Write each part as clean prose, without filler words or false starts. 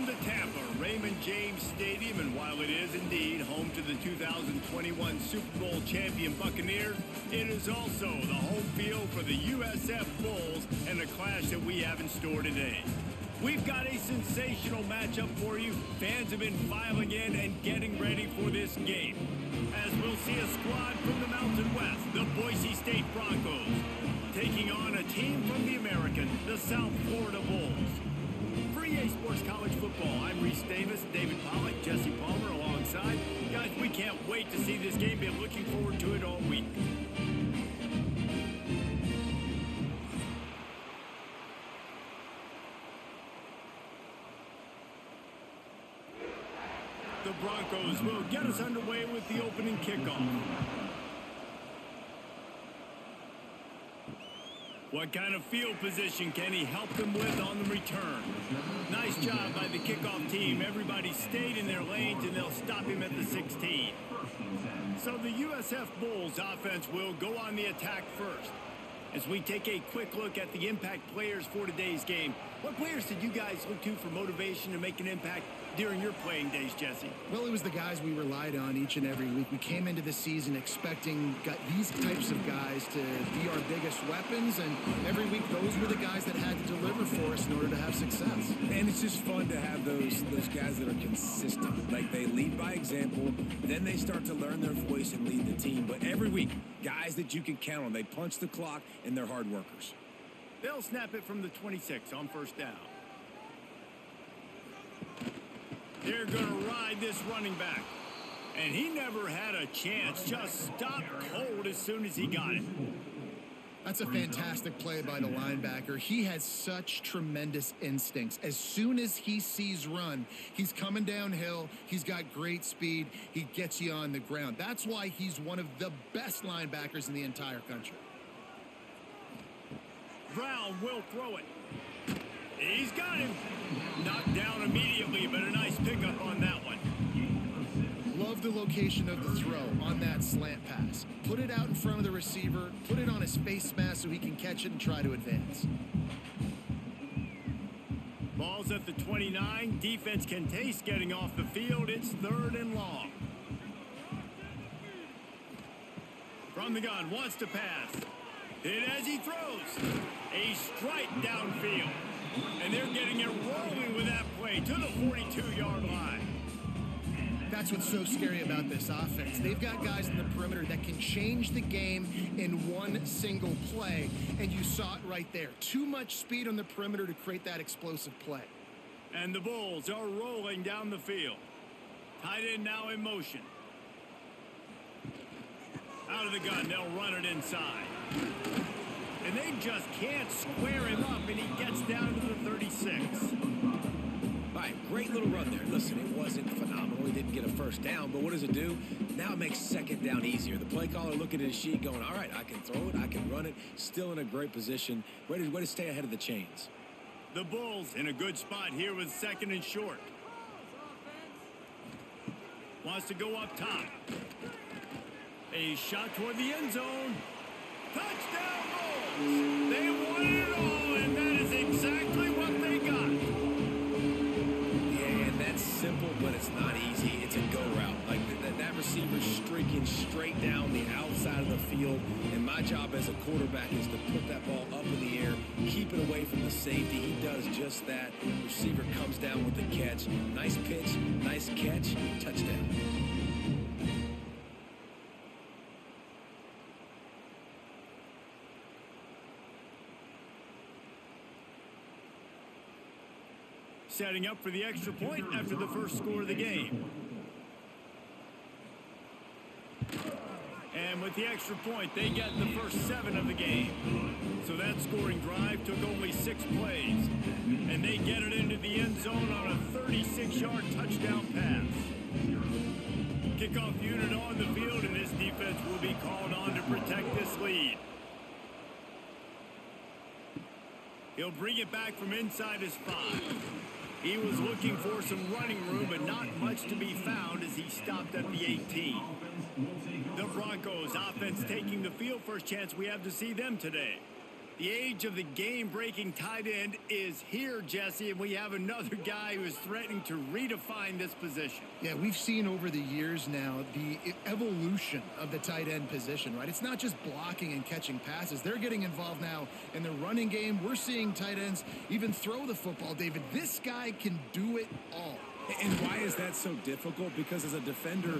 From the Tampa, Raymond James Stadium, and while it is indeed home to the 2021 Super Bowl champion Buccaneers, it is also the home field for the USF Bulls and the clash that we have in store today. We've got a sensational matchup for you. Fans have been filing in and getting ready for this game, as we'll see a squad from the Mountain West, the Boise State Broncos, taking on a team from the American, the South Florida Bulls. For EA Sports College Football, I'm Reese Davis, David Pollack, Jesse Palmer alongside. Guys, we can't wait to see this game. Been looking forward to it all week. The Broncos will get us underway with the opening kickoff. What kind of field position can he help them with on the return? Nice job by the kickoff team. Everybody stayed in their lanes, and they'll stop him at the 16. So the USF Bulls offense will go on the attack first. As we take a quick look at the impact players for today's game, what players did you guys look to for motivation to make an impact during your playing days, Jesse? Well, it was the guys we relied on each and every week. We came into the season expecting these types of guys to be our biggest weapons, and every week those were the guys that had to deliver for us in order to have success. And it's just fun to have those guys that are consistent. Like, they lead by example, then they start to learn their voice and lead the team. But every week, guys that you can count on. They punch the clock, and they're hard workers. They'll snap it from the 26 on first down. They're going to ride this running back. And he never had a chance. Just stopped cold as soon as he got it. That's a fantastic play by the linebacker. He has such tremendous instincts. As soon as he sees run, he's coming downhill. He's got great speed. He gets you on the ground. That's why he's one of the best linebackers in the entire country. Brown will throw it. He's got him. Knocked down immediately, but a nice pickup on that one. Love the location of the throw on that slant pass. Put it out in front of the receiver. Put it on his face mask so he can catch it and try to advance. Ball's at the 29. Defense can taste getting off the field. It's 3rd and long. From the gun, wants to pass. Hit as he throws. A strike downfield. And they're getting it rolling with that play to the 42-yard line. That's what's so scary about this offense. They've got guys in the perimeter that can change the game in one single play, and you saw it right there. Too much speed on the perimeter to create that explosive play. And the Bulls are rolling down the field. Tight end now in motion. Out of the gun, they'll run it inside. And they just can't square him up, and he gets down to the 36. All right, great little run there. Listen, it wasn't phenomenal. He didn't get a first down, but what does it do? Now it makes second down easier. The play caller looking at his sheet going, all right, I can throw it, I can run it. Still in a great position. Way to stay ahead of the chains. The Bulls in a good spot here with 2nd and short. Wants to go up top. A shot toward the end zone. Touchdown Bulls! They wanted it all, and that is exactly what they got. Yeah, and that's simple, but it's not easy. It's a go route. Like that receiver's streaking straight down the outside of the field, and my job as a quarterback is to put that ball up in the air, keep it away from the safety. He does just that. Receiver comes down with the catch. Nice pitch, nice catch, touchdown. Setting up for the extra point after the first score of the game. And with the extra point, they get the first 7 of the game. So that scoring drive took only 6 plays. And they get it into the end zone on a 36-yard touchdown pass. Kickoff unit on the field, and this defense will be called on to protect this lead. He'll bring it back from inside his 5. He was looking for some running room, but not much to be found as he stopped at the 18. The Broncos offense taking the field. First chance we have to see them today. The age of the game-breaking tight end is here, Jesse, and we have another guy who is threatening to redefine this position. Yeah, we've seen over the years now the evolution of the tight end position, right? It's not just blocking and catching passes. They're getting involved now in the running game. We're seeing tight ends even throw the football, David. This guy can do it all. And why is that so difficult? Because as a defender,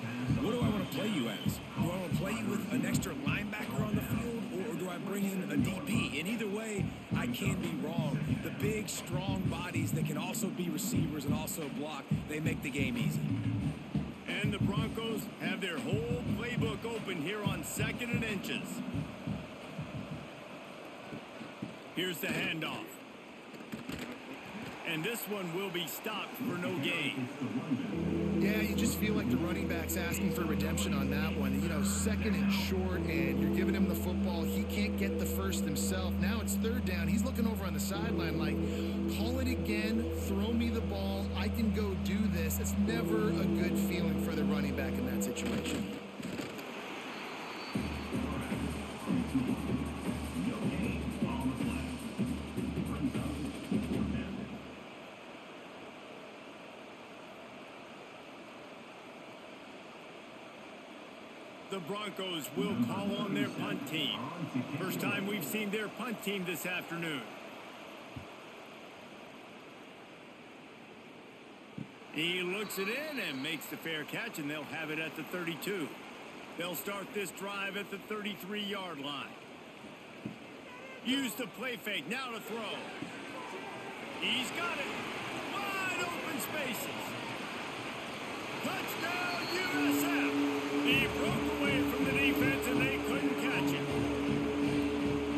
what do I want to play you as? Do I want to play you with an extra linebacker on the field, or do I bring in a DB? And either way, I can be wrong. The big, strong bodies that can also be receivers and also block, they make the game easy. And the Broncos have their whole playbook open here on 2nd and inches. Here's the handoff. And this one will be stopped for no gain. Yeah, you just feel like the running back's asking for redemption on that one. You know, 2nd and short, and you're giving him the football. He can't get the first himself. Now it's 3rd down. He's looking over on the sideline like, call it again, throw me the ball, I can go do this. It's never a good feeling for the running back in that situation. The Broncos will call on their punt team. First time we've seen their punt team this afternoon. He looks it in and makes the fair catch, and they'll have it at the 32. They'll start this drive at the 33-yard line. Use the play fake, now to throw. He's got it. Wide open spaces. Touchdown, USF. He broke away from the defense, and they couldn't catch it.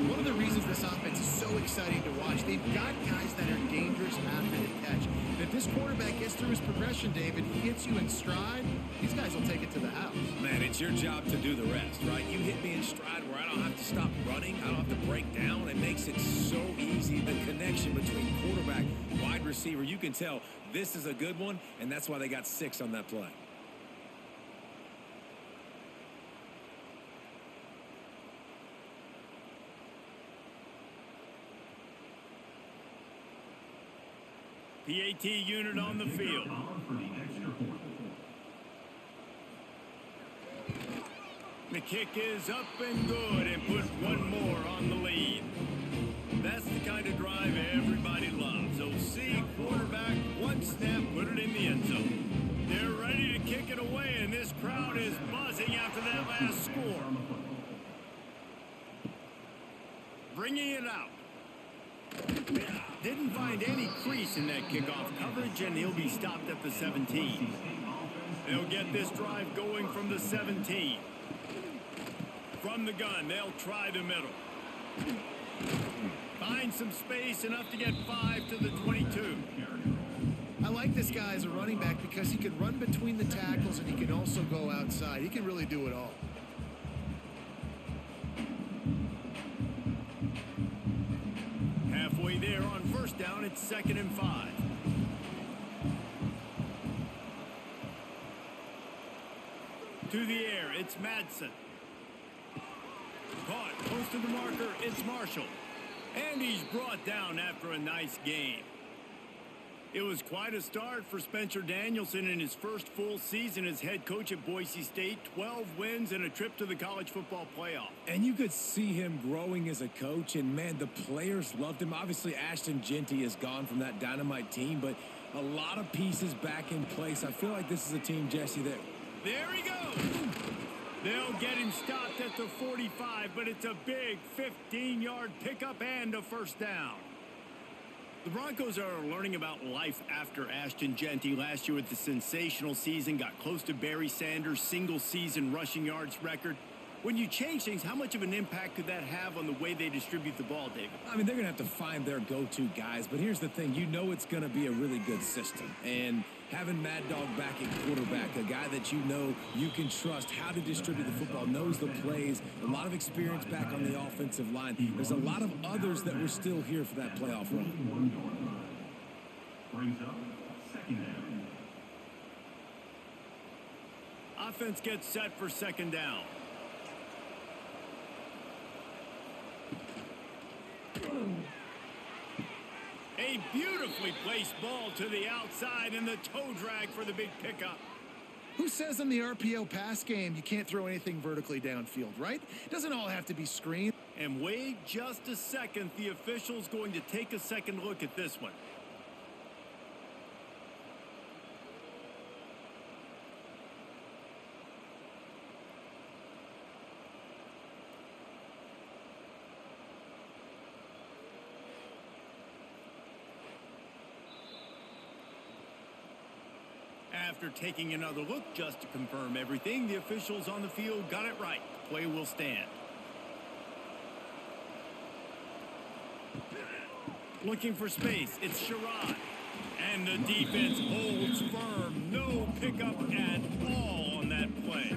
One of the reasons this offense is so exciting to watch, they've got guys that are dangerous after the catch. And if this quarterback gets through his progression, David, he hits you in stride, these guys will take it to the house. Man, it's your job to do the rest, right? You hit me in stride where I don't have to stop running. I don't have to break down. It makes it so easy. The connection between quarterback, wide receiver, you can tell this is a good one, and that's why they got 6 on that play. PAT unit on the field. The kick is up and good, and put one more on the lead. That's the kind of drive everybody loves. OC quarterback, one snap, put it in the end zone. They're ready to kick it away, and this crowd is buzzing after that last score. Bringing it out. Didn't find any crease in that kickoff coverage, and he'll be stopped at the 17. They'll get this drive going from the 17. From the gun, they'll try the middle. Find some space, enough to get 5 to the 22. I like this guy as a running back because he can run between the tackles and he can also go outside. He can really do it all. Halfway there on 1st down, it's 2nd and 5. To the air, it's Madsen. Caught, close to the marker, it's Marshall. And he's brought down after a nice gain. It was quite a start for Spencer Danielson in his first full season as head coach at Boise State. 12 wins and a trip to the college football playoff. And you could see him growing as a coach, and man, the players loved him. Obviously, Ashton Jeanty is gone from that dynamite team, but a lot of pieces back in place. I feel like this is a team, Jesse, that... There he goes. They'll get him stopped at the 45, but it's a big 15-yard pickup and a 1st down. The Broncos are learning about life after Ashton Jeanty last year with the sensational season, got close to Barry Sanders' single-season rushing yards record. When you change things, how much of an impact could that have on the way they distribute the ball, David? I mean, they're going to have to find their go-to guys, but here's the thing. You know it's going to be a really good system. And having Mad Dog back at quarterback, a guy that you know you can trust how to distribute the football, knows the plays, a lot of experience back on the offensive line. There's a lot of others that were still here for that playoff run. Brings up 2nd down. Offense gets set for 2nd down. A beautifully placed ball to the outside and the toe drag for the big pickup. Who says in the RPO pass game you can't throw anything vertically downfield, right? Doesn't all have to be screened. And wait just a second. The official's going to take a second look at this one. After taking another look just to confirm everything, the officials on the field got it right. Play will stand. Looking for space, it's Sherrod. And the defense holds firm. No pickup at all on that play.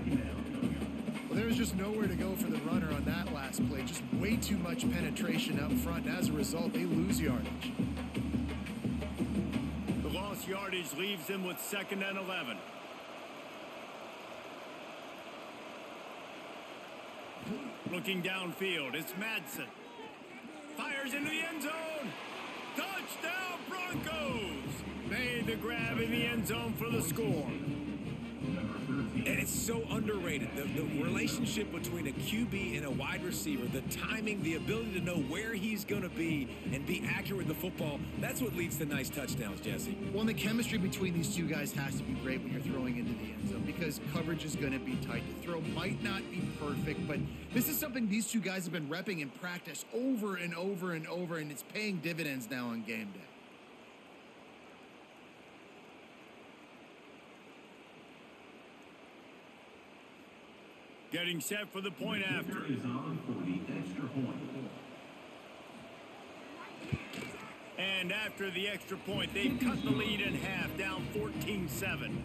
Well, there was just nowhere to go for the runner on that last play. Just way too much penetration up front. And as a result, they lose yardage. The lost yardage leaves them with 2nd and 11. Looking downfield, it's Madsen. Fires into the end zone. Touchdown Broncos! Made the grab in the end zone for the score. And it's so underrated. The relationship between a QB and a wide receiver, the timing, the ability to know where he's going to be and be accurate with the football, that's what leads to nice touchdowns, Jesse. Well, and the chemistry between these two guys has to be great when you're throwing into the end zone because coverage is going to be tight. The throw might not be perfect, but this is something these two guys have been repping in practice over and over and over, and it's paying dividends now on game day. Getting set for the point after. Is on for the extra point. And after the extra point, they've cut the lead in half, down 14-7.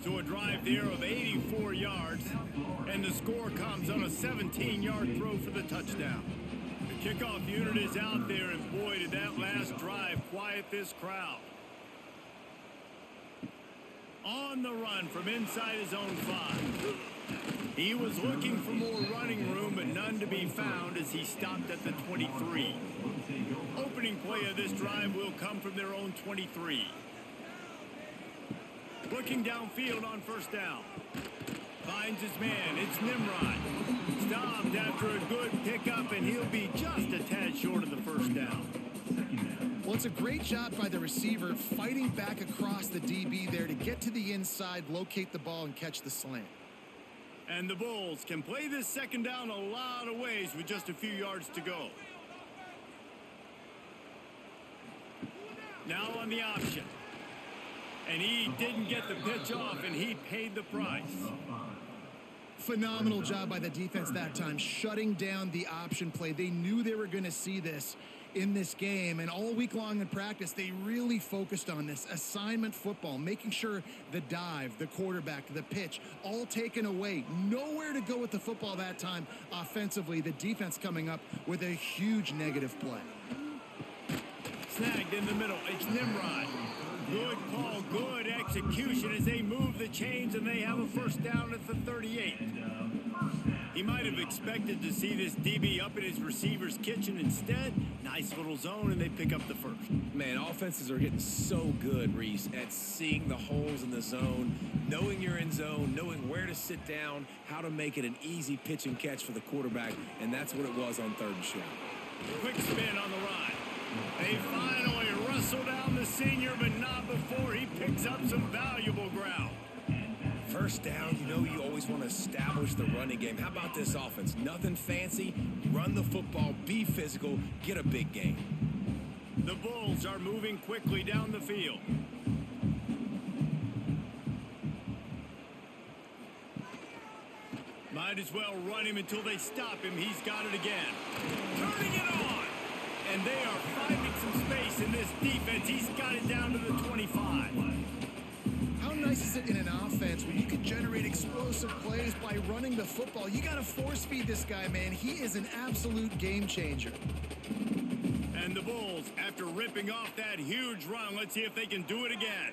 So a drive there of 84 yards, and the score comes on a 17-yard throw for the touchdown. The kickoff unit is out there, and boy, did that last drive quiet this crowd. On the run from inside his own 5. He was looking for more running room, but none to be found as he stopped at the 23. Opening play of this drive will come from their own 23. Looking downfield on 1st down. Finds his man. It's Nimrod. Stopped after a good pickup, and he'll be just a tad short of the 1st down. Well, it's a great job by the receiver fighting back across the DB there to get to the inside, locate the ball, and catch the slant. And the Bulls can play this 2nd down a lot of ways with just a few yards to go. Now on the option. And he didn't get the pitch off, and he paid the price. Phenomenal job by the defense that time, shutting down the option play. They knew they were going to see this in this game, and all week long in practice, they really focused on this assignment football, making sure the dive, the quarterback, the pitch, all taken away. Nowhere to go with the football that time offensively. The defense coming up with a huge negative play. Snagged in the middle. It's Nimrod. Good call, good execution as they move the chains, and they have a 1st down at the 38. He might have expected to see this DB up in his receiver's kitchen. Instead, nice little zone, and they pick up the 1st. Man, offenses are getting so good, Reese, at seeing the holes in the zone, knowing you're in zone, knowing where to sit down, how to make it an easy pitch and catch for the quarterback, and that's what it was on 3rd and short. Quick spin on the run. They finally wrestle down the senior, but not before he picks up some valuable ground. 1st down, you know you always want to establish the running game. How about this offense? Nothing fancy. Run the football, be physical, get a big gain. The Bulls are moving quickly down the field. Might as well run him until they stop him. He's got it again. Turning it on. And they are finding some space in this defense. He's got it down to the 25. How nice is it in an offense when you can generate explosive plays by running the football? You got to force feed this guy, man. He is an absolute game changer. And the Bulls, after ripping off that huge run, let's see if they can do it again.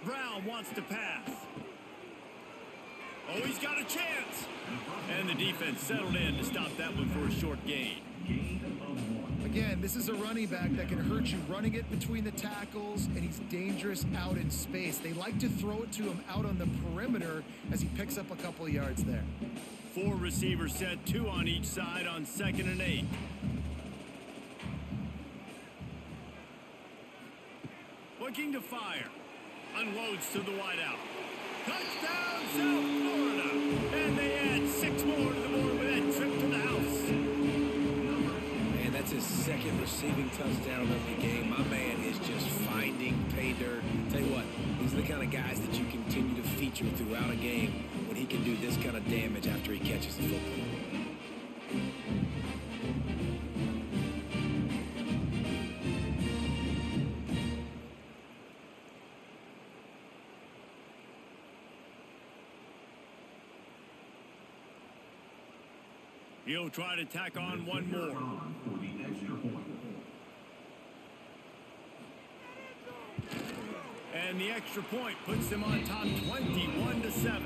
Brown wants to pass. Oh, he's got a chance. And the defense settled in to stop that one for a short gain. Again, this is a running back that can hurt you running it between the tackles, and he's dangerous out in space. They like to throw it to him out on the perimeter as he picks up a couple of yards there. 4 receivers set, 2 on each side on 2nd and 8. Looking to fire. Unloads to the wideout. Touchdown, South Florida. And they add 6 more to the board with that trip to the house. Man, that's his 2nd receiving touchdown of the game. My man is just finding pay dirt. Tell you what, these are the kind of guys that you continue to feature throughout a game when he can do this kind of damage after he catches the football. He'll try to tack on one more. For the extra point. And the extra point puts them on top 21-7.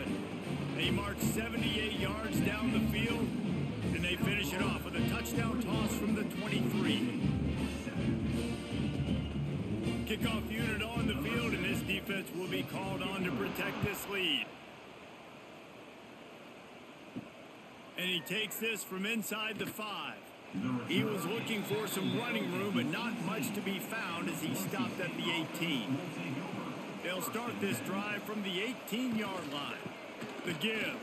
They march 78 yards down the field, and they finish it off with a touchdown toss from the 23. Kickoff unit on the field, and this defense will be called on to protect this lead. And he takes this from inside the 5. He was looking for some running room, but not much to be found as he stopped at the 18. They'll start this drive from the 18-yard line. The give.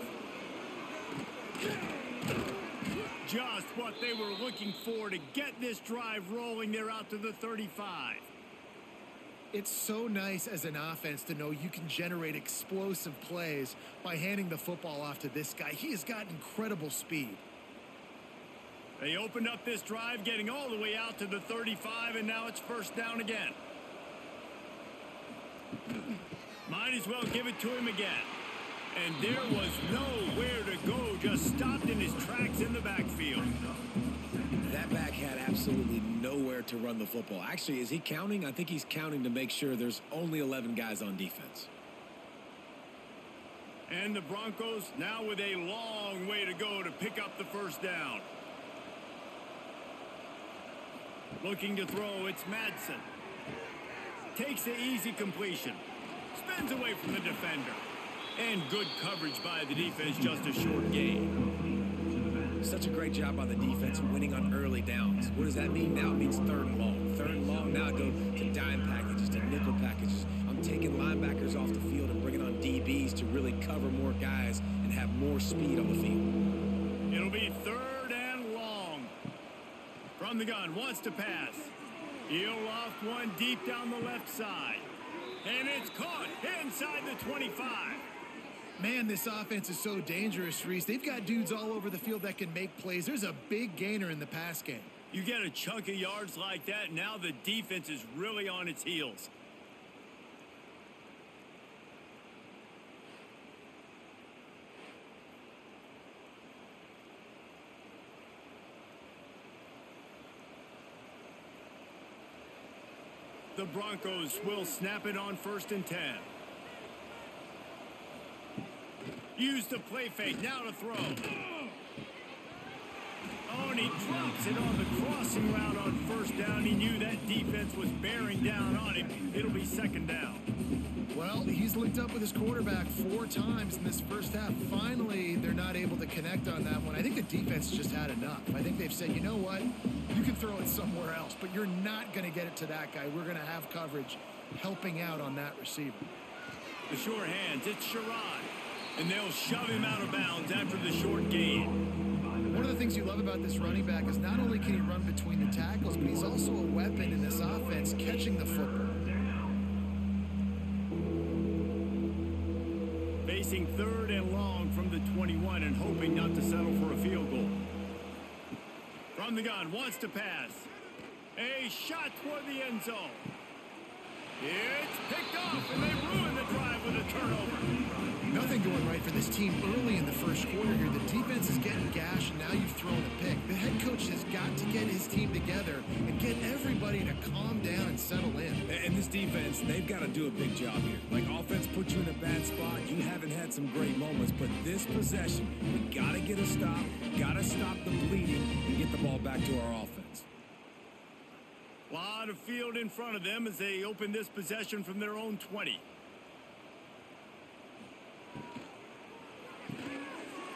Just what they were looking for to get this drive rolling. They're out to the 35. It's so nice as an offense to know you can generate explosive plays by handing the football off to this guy. He has got incredible speed. They opened up this drive, getting all the way out to the 35, and now it's 1st down again. Might as well give it to him again. And there was nowhere to go, just stopped in his tracks in the backfield. That back had absolutely nowhere to run the football. Actually, is he counting? I think he's counting to make sure there's only 11 guys on defense. And the Broncos now with a long way to go to pick up the 1st down. Looking to throw, it's Madsen. Takes the easy completion. Spins away from the defender. And good coverage by the defense, just a short gain. Such a great job by the defense winning on early downs. What does that mean? Now it means 3rd and long. 3rd and long, now it goes to dime packages, to nickel packages. I'm taking linebackers off the field and bringing on DBs to really cover more guys and have more speed on the field. It'll be 3rd and long. From the gun, wants to pass. He'll loft one deep down the left side. And it's caught inside the 25. Man, this offense is so dangerous, Reese. They've got dudes all over the field that can make plays. There's a big gainer in the pass game. You get a chunk of yards like that, now the defense is really on its heels. The Broncos will snap it on 1st and 10. Use the play fake, now to throw. Oh, and he drops it on the crossing route on 1st down. He knew that defense was bearing down on him. It'll be 2nd down. Well, he's linked up with his quarterback 4 times in this 1st half. Finally, they're not able to connect on that one. I think the defense just had enough. I think they've said, you know what? You can throw it somewhere else, but you're not going to get it to that guy. We're going to have coverage helping out on that receiver. The short hands, it's Sherrod. And they'll shove him out of bounds after the short gain. One of the things you love about this running back is not only can he run between the tackles, but he's also a weapon in this offense, catching the football. Facing 3rd and long from the 21 and hoping not to settle for a field goal. From the gun, wants to pass. A shot toward the end zone. It's picked off, and they ruin the drive with a turnover. Nothing going right for this team early in the first quarter here. The defense is getting gashed, and now you've thrown a pick. The head coach has got to get his team together and get everybody to calm down and settle in. And this defense, they've got to do a big job here. Like, offense put you in a bad spot. You haven't had some great moments, but this possession, we got to get a stop, got to stop the bleeding, and get the ball back to our offense. A lot of field in front of them as they open this possession from their own 20.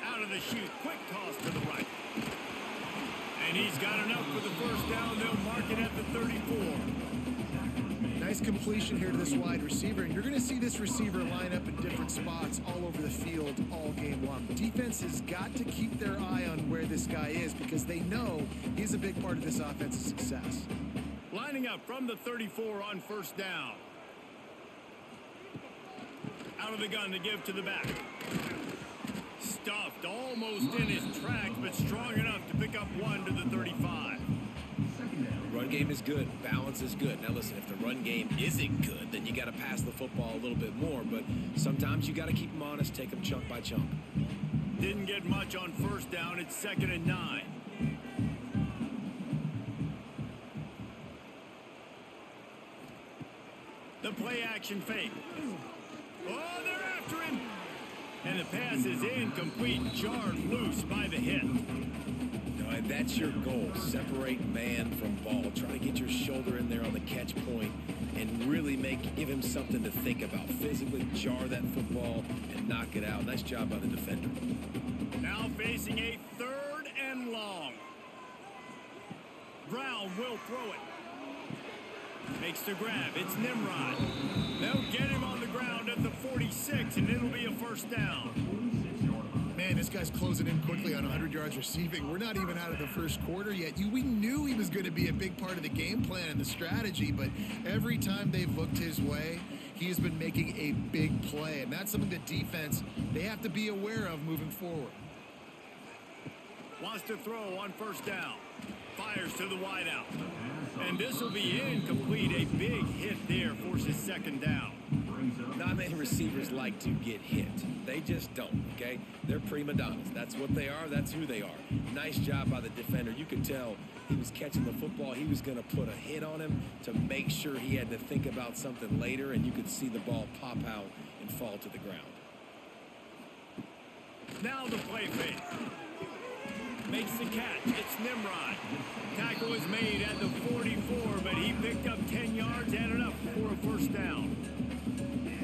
Out of the chute, quick toss to the right. And he's got enough for the first down. They'll mark it at the 34. Nice completion here to this wide receiver, and you're going to see this receiver line up in different spots all over the field all game long. Defense has got to keep their eye on where this guy is because they know he's a big part of this offense's success. Lining up from the 34 on first down. Out of the gun to give to the back. Stuffed almost in his tracks, but strong enough to pick up one to the 35. Run game is good. Balance is good. Now, listen, if the run game isn't good, then you got to pass the football a little bit more. But sometimes you got to keep them honest, take them chunk by chunk. Didn't get much on first down. It's 2nd and 9. The play action fake. Oh, they're after him. And the pass is incomplete, jarred loose by the hit. No, and that's your goal. Separate man from ball. Try to get your shoulder in there on the catch point and really give him something to think about. Physically jar that football and knock it out. Nice job by the defender. Now facing a 3rd and long. Brown will throw it. Makes the grab. It's Nimrod. They'll get him on the ground at the 46, and it'll be a first down. Man, this guy's closing in quickly on 100 yards receiving. We're not even out of the first quarter yet. We knew he was going to be a big part of the game plan and the strategy, but every time they've looked his way, he has been making a big play, and that's something the defense, they have to be aware of moving forward. Wants to throw on first down. Fires to the wideout. And this will be incomplete. A big hit there forces 2nd down. Not many receivers like to get hit. They just don't, okay? They're prima donnas. That's what they are. That's who they are. Nice job by the defender. You could tell he was catching the football. He was going to put a hit on him to make sure he had to think about something later, and you could see the ball pop out and fall to the ground. Now the play fake. Makes the catch. It's Nimrod. Tackle is made at the 44, but he picked up 10 yards and enough for a first down.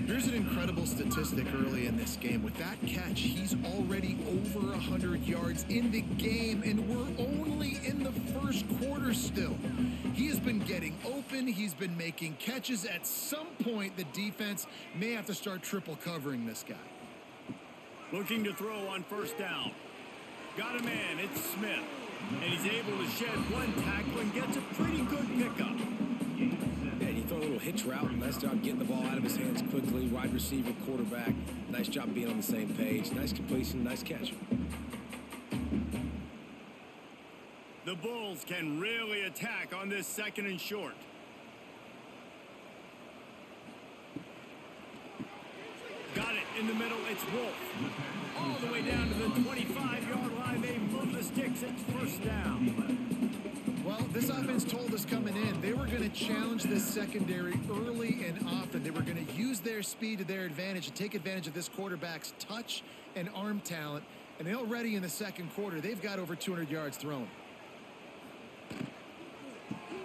Here's an incredible statistic early in this game. With that catch, he's already over 100 yards in the game, and we're only in the first quarter still. He has been getting open. He's been making catches. At some point, the defense may have to start triple covering this guy. Looking to throw on first down. Got a man, it's Smith. And he's able to shed one tackle and gets a pretty good pickup. Yeah, you throw a little hitch route. Nice job getting the ball out of his hands quickly. Wide receiver, quarterback. Nice job being on the same page. Nice completion, nice catch. The Bulls can really attack on this 2nd and short. Got it in the middle, it's Wolf. All the way down to the 25-yard line. They move the sticks. It's first down. Well, this offense told us coming in they were going to challenge this secondary early and often. They were going to use their speed to their advantage and take advantage of this quarterback's touch and arm talent. And already in the second quarter, they've got over 200 yards thrown.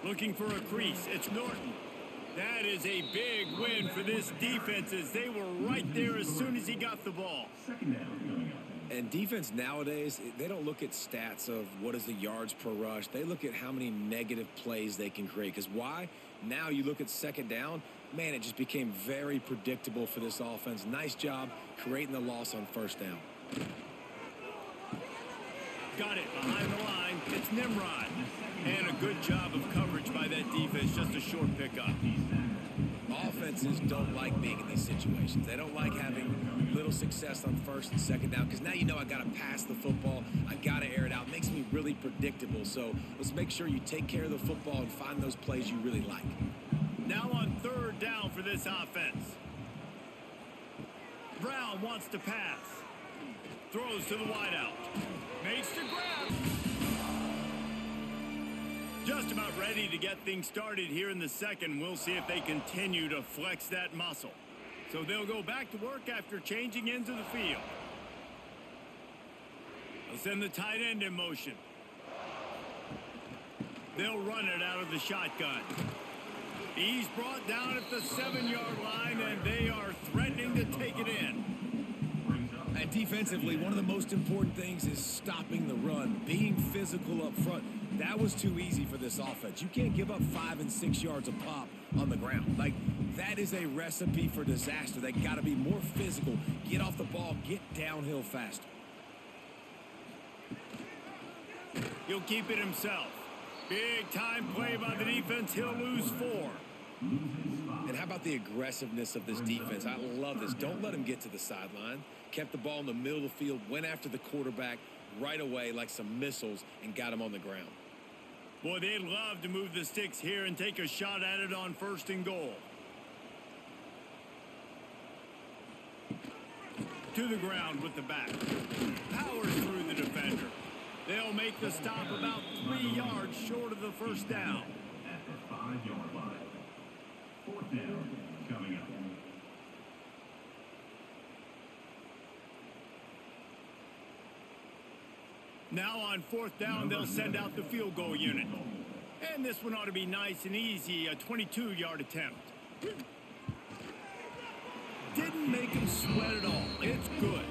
Looking for a crease. It's Norton. That is a big win for this defense as they were right there as soon as he got the ball. And defense nowadays, they don't look at stats of what is the yards per rush. They look at how many negative plays they can create. Because why? Now you look at 2nd down, man, it just became very predictable for this offense. Nice job creating the loss on first down. Got it behind the line. It's Nimrod. And a good job of coverage by that defense. Just a short pickup. Offenses don't like being in these situations. They don't like having little success on 1st and 2nd down because now you know I got to pass the football. I got to air it out. It makes me really predictable. So let's make sure you take care of the football and find those plays you really like. Now on 3rd down for this offense. Brown wants to pass. Throws to the wideout. Makes the grab. Just about ready to get things started here in the second. We'll see if they continue to flex that muscle. So they'll go back to work after changing into the field. They'll send the tight end in motion. They'll run it out of the shotgun. He's brought down at the 7-yard line, and they are threatening to take it in. And defensively, one of the most important things is stopping the run, being physical up front. That was too easy for this offense. You can't give up 5 and 6 yards a pop on the ground. Like, that is a recipe for disaster. They got to be more physical, get off the ball, get downhill faster. He'll keep it himself. Big time play by the defense. He'll lose 4. And how about the aggressiveness of this defense? I love this. Don't let him get to the sideline. Kept the ball in the middle of the field, went after the quarterback right away like some missiles and got him on the ground. Boy, they'd love to move the sticks here and take a shot at it on 1st and goal. To the ground with the back. Powers through the defender. They'll make the stop about 3 yards short of the first down. At the 5-yard line. 4th down coming up. Now on 4th down, they'll send out the field goal unit. And this one ought to be nice and easy, a 22-yard attempt. Didn't make him sweat at all. It's good.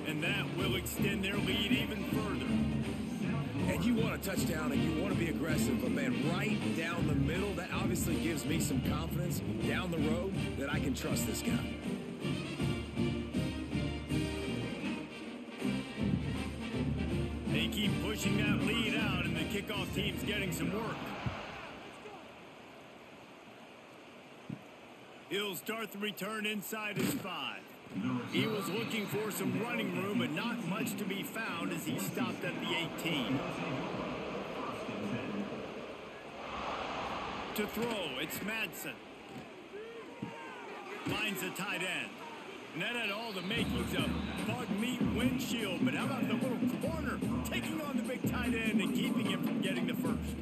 And that will extend their lead even further. And you want a touchdown and you want to be aggressive, but man, right down the middle, that obviously gives me some confidence down the road that I can trust this guy. They keep pushing that lead out, and the kickoff team's getting some work. He'll start the return inside his 5. He was looking for some running room, but not much to be found as he stopped at the 18. To throw, it's Madsen. Finds the tight end. And that had all the makings of bug meat windshield, but how about the little corner taking on the big tight end and keeping him from getting the first?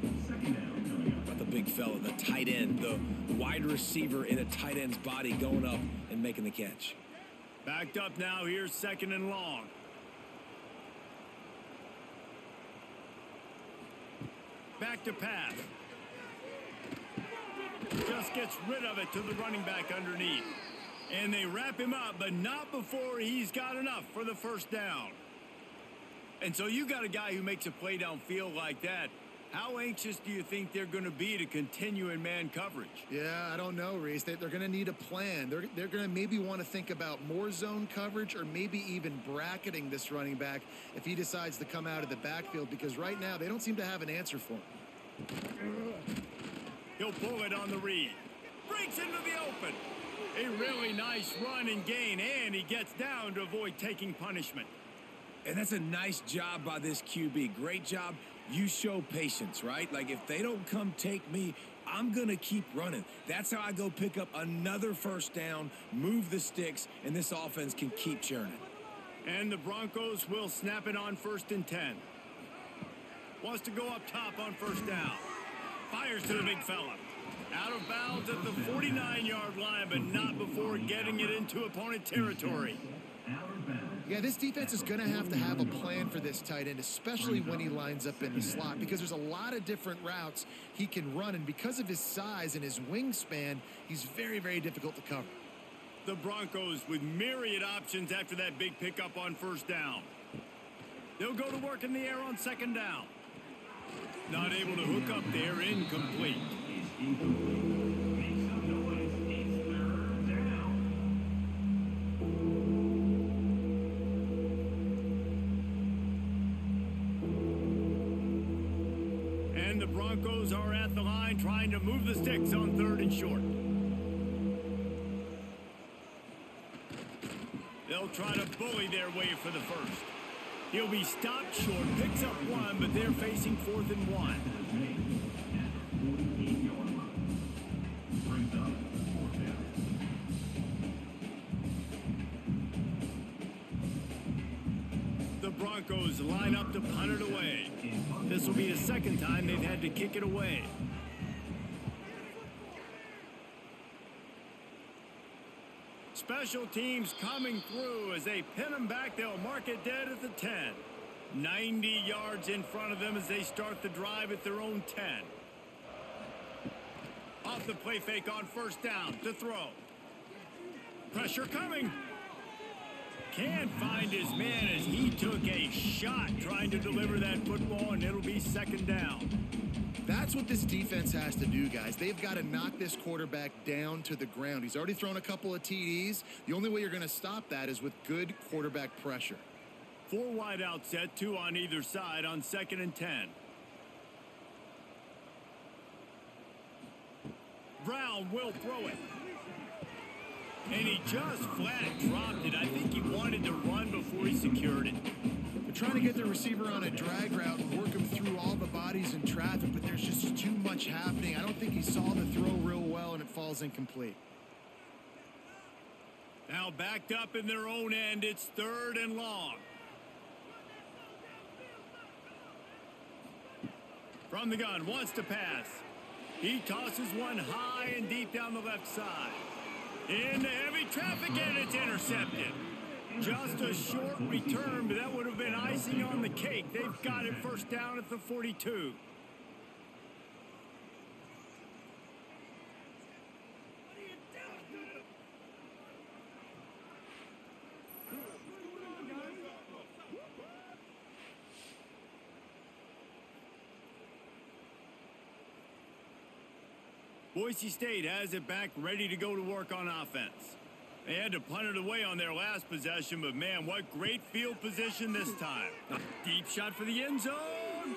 About the big fella, the tight end, the wide receiver in a tight end's body going up and making the catch. Backed up now, here's 2nd and long. Back to pass. Just gets rid of it to the running back underneath. And they wrap him up, but not before he's got enough for the first down. And so you got a guy who makes a play downfield like that. How anxious do you think they're going to be to continue in man coverage? Yeah, I don't know, Reese. They're going to need a plan. They're going to maybe want to think about more zone coverage or maybe even bracketing this running back if he decides to come out of the backfield, because right now they don't seem to have an answer for him. He'll pull it on the read. Breaks into the open. A really nice run and gain, and he gets down to avoid taking punishment. And that's a nice job by this QB. Great job. You show patience, right? Like, if they don't come take me, I'm going to keep running. That's how I go pick up another first down, move the sticks, and this offense can keep churning. And the Broncos will snap it on 1st and 10. Wants to go up top on 1st down. Fires to the big fella. Out of bounds at the 49-yard line, but not before getting it into opponent territory. Yeah, this defense is going to have a plan for this tight end, especially when he lines up in the slot, because there's a lot of different routes he can run, and because of his size and his wingspan, he's very, very difficult to cover. The Broncos with myriad options after that big pickup on 1st down. They'll go to work in the air on 2nd down. Not able to hook up there, incomplete. And the Broncos are at the line trying to move the sticks on 3rd and short. They'll try to bully their way for the first. He'll be stopped short, picks up 1, but they're facing 4th and 1. Broncos line up to punt it away. This will be the second time they've had to kick it away. Special teams coming through as they pin them back. They'll mark it dead at the 10. 90 yards in front of them as they start the drive at their own 10. Off the play fake on first down to throw. Pressure coming. Can't find his man as he took a shot trying to deliver that football, and it'll be second down. That's what this defense has to do, guys. They've got to knock this quarterback down to the ground. He's already thrown a couple of TDs. The only way you're going to stop that is with good quarterback pressure. 4 wide out set, 2 on either side on 2nd and 10. Brown will throw it. And he just flat dropped it. I think he wanted to run before he secured it. They're trying to get the receiver on a drag route and work him through all the bodies in traffic, but there's just too much happening. I don't think he saw the throw real well, and it falls incomplete. Now backed up in their own end. It's 3rd and long. From the gun, wants to pass. He tosses one high and deep down the left side. Into heavy traffic, and it's intercepted. Just a short return, but that would have been icing on the cake. They've got it first down at the 42. Boise State has it back, ready to go to work on offense. They had to punt it away on their last possession, but man, what great field position this time. Deep shot for the end zone.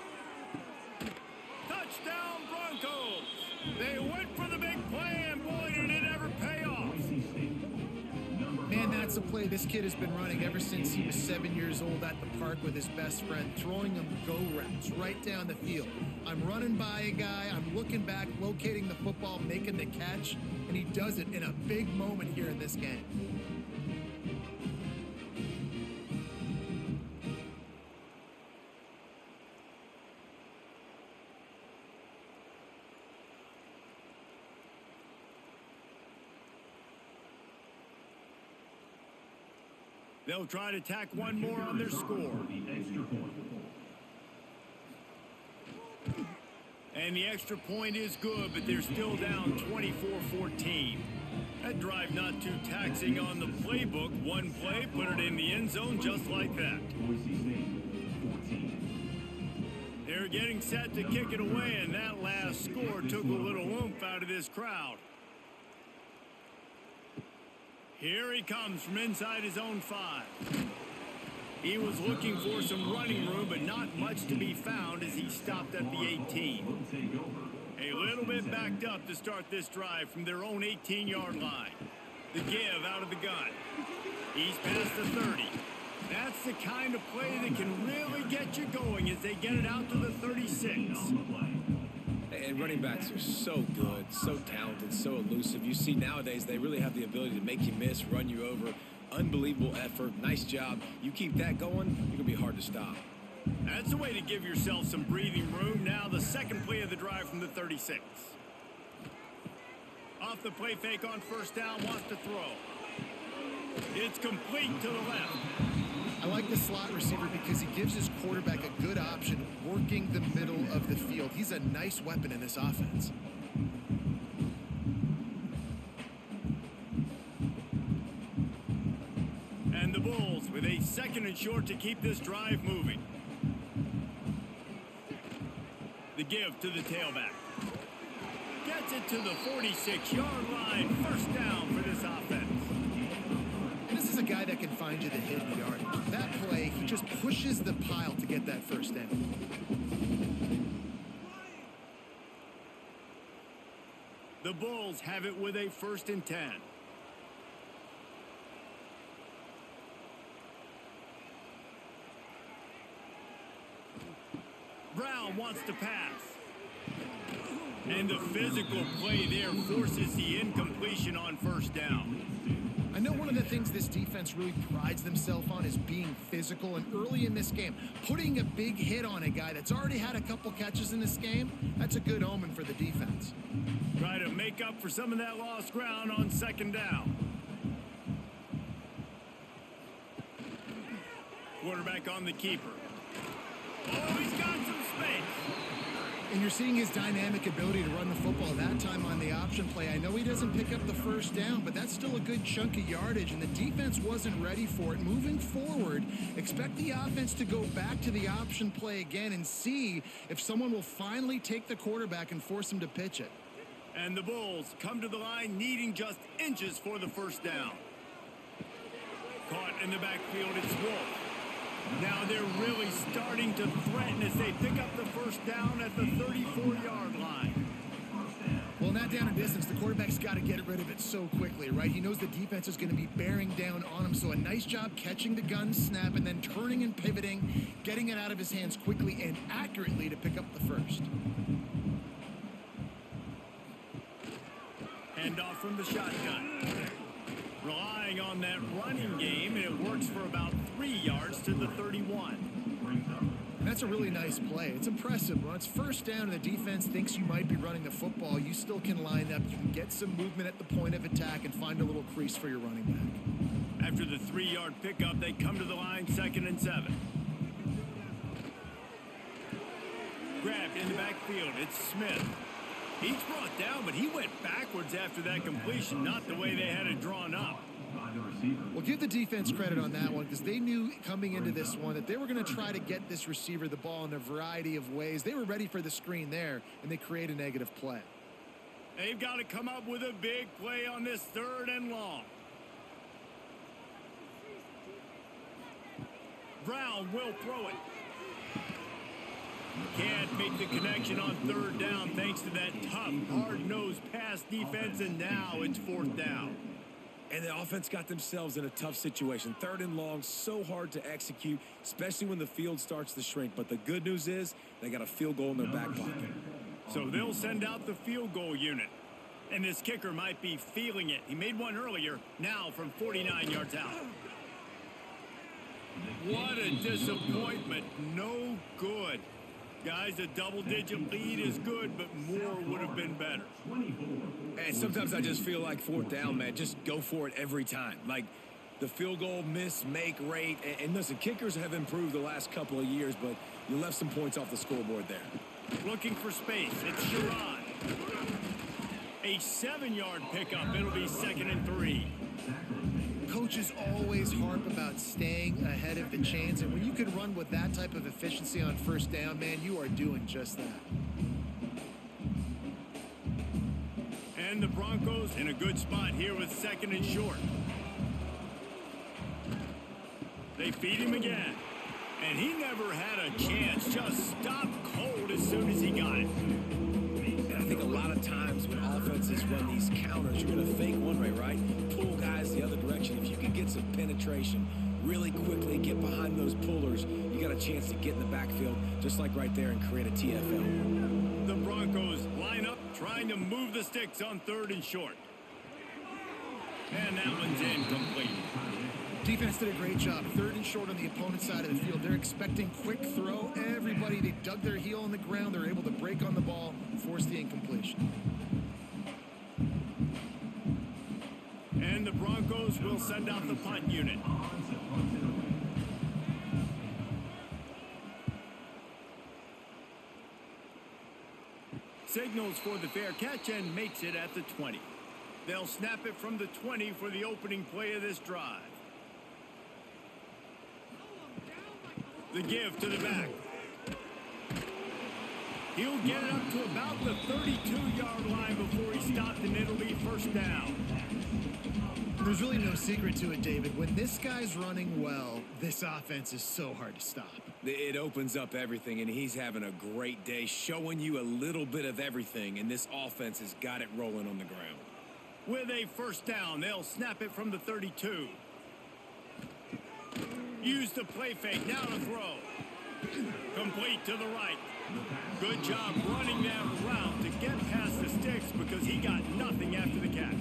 Touchdown Broncos. They went for the big play, and boy, did it ever pay off. Man, that's a play this kid has been running ever since he was 7 years old at the park with his best friend, throwing him go routes right down the field. I'm running by a guy, I'm looking back, locating the football, making the catch, and he does it in a big moment here in this game. They'll try to tack one more on their score. And the extra point is good, but they're still down 24-14. That drive not too taxing on the playbook. One play, put it in the end zone just like that. They're getting set to kick it away, and that last score took a little oomph out of this crowd. Here he comes from inside his own 5. He was looking for some running room, but not much to be found as he stopped at the 18. A little bit backed up to start this drive from their own 18-yard line. The give out of the gun. He's past the 30. That's the kind of play that can really get you going as they get it out to the 36. And running backs are so good, so talented, so elusive. You see nowadays they really have the ability to make you miss, run you over. Unbelievable effort. Nice job. You keep that going, you're going to be hard to stop. That's a way to give yourself some breathing room. Now the second play of the drive from the 36. Off the play fake on first down, wants to throw. It's complete to the left. I like the slot receiver because he gives his quarterback a good option working the middle of the field. He's a nice weapon in this offense. And the Bulls with a 2nd and short to keep this drive moving. The give to the tailback. Gets it to the 46-yard line. First down for this offense. And this is a guy that can find you the hidden yardage. That play, he just pushes the pile to get that first down. The Bulls have it with a 1st and 10. Brown wants to pass. And the physical play there forces the incompletion on first down. I I know one of the things this defense really prides themselves on is being physical, and early in this game, putting a big hit on a guy that's already had a couple catches in this game, that's a good omen for the defense. Try to make up for some of that lost ground on second down. Quarterback on the keeper. Oh, he's got some space. And you're seeing his dynamic ability to run the football that time on the option play. I know he doesn't pick up the first down, but that's still a good chunk of yardage, and the defense wasn't ready for it. Moving forward, expect the offense to go back to the option play again and see if someone will finally take the quarterback and force him to pitch it. And the Bulls come to the line needing just inches for the first down. Caught in the backfield, it's Wolf. Now they're really starting to threaten as they pick up the first down at the 34-yard line. Well, not down in distance, the quarterback's got to get rid of it so quickly, right? He knows the defense is going to be bearing down on him, so a nice job catching the gun snap and then turning and pivoting, getting it out of his hands quickly and accurately to pick up the first. Handoff from the shotgun. Relying on that running game, and it works for about 3 yards to the 31. And that's a really nice play. It's impressive. When it's first down and the defense thinks you might be running the football, you still can line up. You can get some movement at the point of attack and find a little crease for your running back. After the 3-yard pickup, they come to the line 2nd and 7. Grabbed in the backfield, it's Smith. He's brought down, but he went backwards after that completion, not the way they had it drawn up. Well, give the defense credit on that one because they knew coming into this one that they were going to try to get this receiver the ball in a variety of ways. They were ready for the screen there, and they create a negative play. They've got to come up with a big play on this 3rd and long. Brown will throw it. Can't make the connection on 3rd down thanks to that tough, hard-nosed pass defense, and now it's 4th down. And the offense got themselves in a tough situation. 3rd and long, so hard to execute, especially when the field starts to shrink. But the good news is they got a field goal in their back pocket. So they'll send out the field goal unit. And this kicker might be feeling it. He made one earlier, now from 49 yards out. What a disappointment. No good. Guys, a double-digit lead is good, but more would have been better. And sometimes I just feel like 4th down, man, just go for it every time. Like the field goal miss-make rate. And listen, kickers have improved the last couple of years, but you left some points off the scoreboard there. Looking for space. It's Sherrod. A 7-yard pickup. It'll be 2nd and 3. Coaches always harp about staying ahead of the chains, and when you can run with that type of efficiency on 1st down, man, you are doing just that. And the Broncos in a good spot here with 2nd and short. They feed him again. And he never had a chance. Just stopped cold as soon as he got it. And I think a lot of times when offenses run these counters, you're going to fake one way, right? Pull guys the other direction. If you can get some penetration really quickly, get behind those pullers, you got a chance to get in the backfield, just like right there, and create a TFL. The Broncos line up, trying to move the sticks on 3rd and short. And that one's incomplete. Defense did a great job. 3rd and short on the opponent's side of the field. They're expecting quick throw. Everybody, they dug their heel on the ground. They're able to break on the ball, force the incompletion. And the Broncos will send out the punt unit. Signals for the fair catch and makes it at the 20. They'll snap it from the 20 for the opening play of this drive. The give to the back. He'll get it up to about the 32-yard line before he stopped, and it'll be 1st down. There's really no secret to it, David. When this guy's running well, this offense is so hard to stop. It opens up everything, and he's having a great day, showing you a little bit of everything, and this offense has got it rolling on the ground. With a 1st down, they'll snap it from the 32. Use the play fake, now to throw. Complete to the right. Good job running that route to get past the sticks because he got nothing after the catch.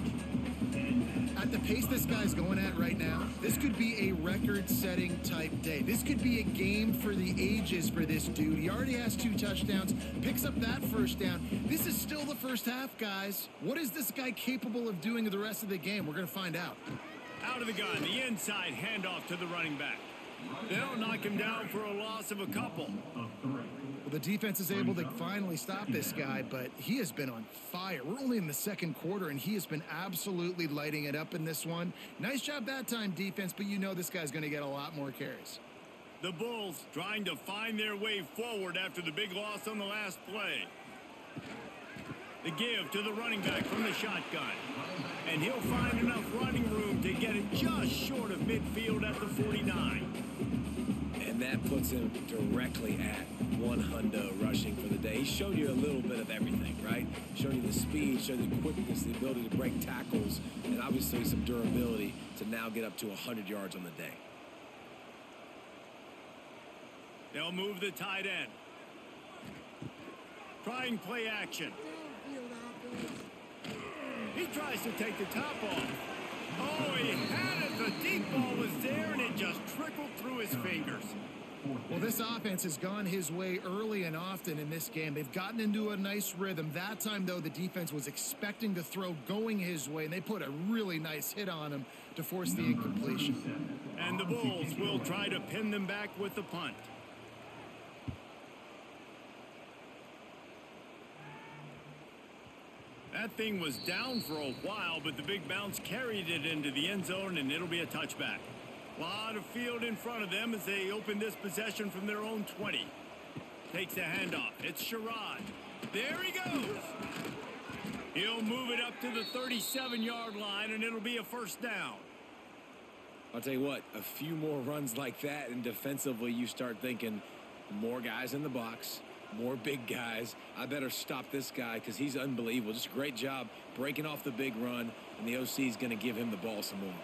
At the pace this guy's going at right now, this could be a record-setting type day. This could be a game for the ages for this dude. He already has 2 touchdowns, picks up that first down. This is still the first half, guys. What is this guy capable of doing the rest of the game? We're going to find out. Out of the gun, the inside handoff to the running back. They'll knock him down for a loss of a couple. Well, the defense is able to finally stop this guy, but he has been on fire. We're only in the second quarter, and he has been absolutely lighting it up in this one. Nice job that time, defense, but you know this guy's going to get a lot more carries. The Bulls trying to find their way forward after the big loss on the last play. The give to the running back from the shotgun. And he'll find enough running room to get it just short of midfield at the 49. And that puts him directly at 100 rushing for the day. He showed you a little bit of everything, right? Showed you the speed, showed you the quickness, the ability to break tackles, and obviously some durability to now get up to 100 yards on the day. They'll move the tight end. Trying play action. He tries to take the top off. Oh, he had it. The deep ball was there, and it just trickled through his fingers. Well, this offense has gone his way early and often in this game. They've gotten into a nice rhythm. That time, though, the defense was expecting the throw going his way, and they put a really nice hit on him to force the incompletion. And the Bulls will try to pin them back with the punt. That thing was down for a while, but the big bounce carried it into the end zone, and it'll be a touchback. A lot of field in front of them as they open this possession from their own 20. Takes the handoff. It's Sherrod. There he goes. He'll move it up to the 37-yard line, and it'll be a first down. I'll tell you what, a few more runs like that, and defensively you start thinking more guys in the box, more big guys. I better stop this guy because he's unbelievable. Just a great job breaking off the big run, and the OC is going to give him the ball some more.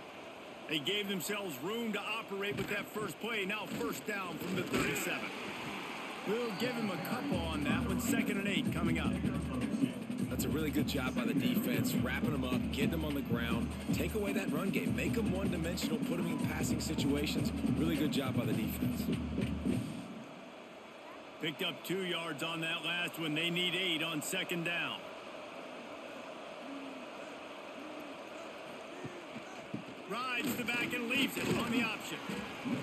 They gave themselves room to operate with that first play. Now first down from the 37. We'll give him a couple on that one. 2nd and 8 coming up. That's a really good job by the defense, wrapping them up, getting them on the ground, take away that run game, make them one-dimensional, put them in passing situations. Really good job by the defense. Picked up 2 yards on that last one. They need 8 on 2nd down. Rides the back and leaves it on the option.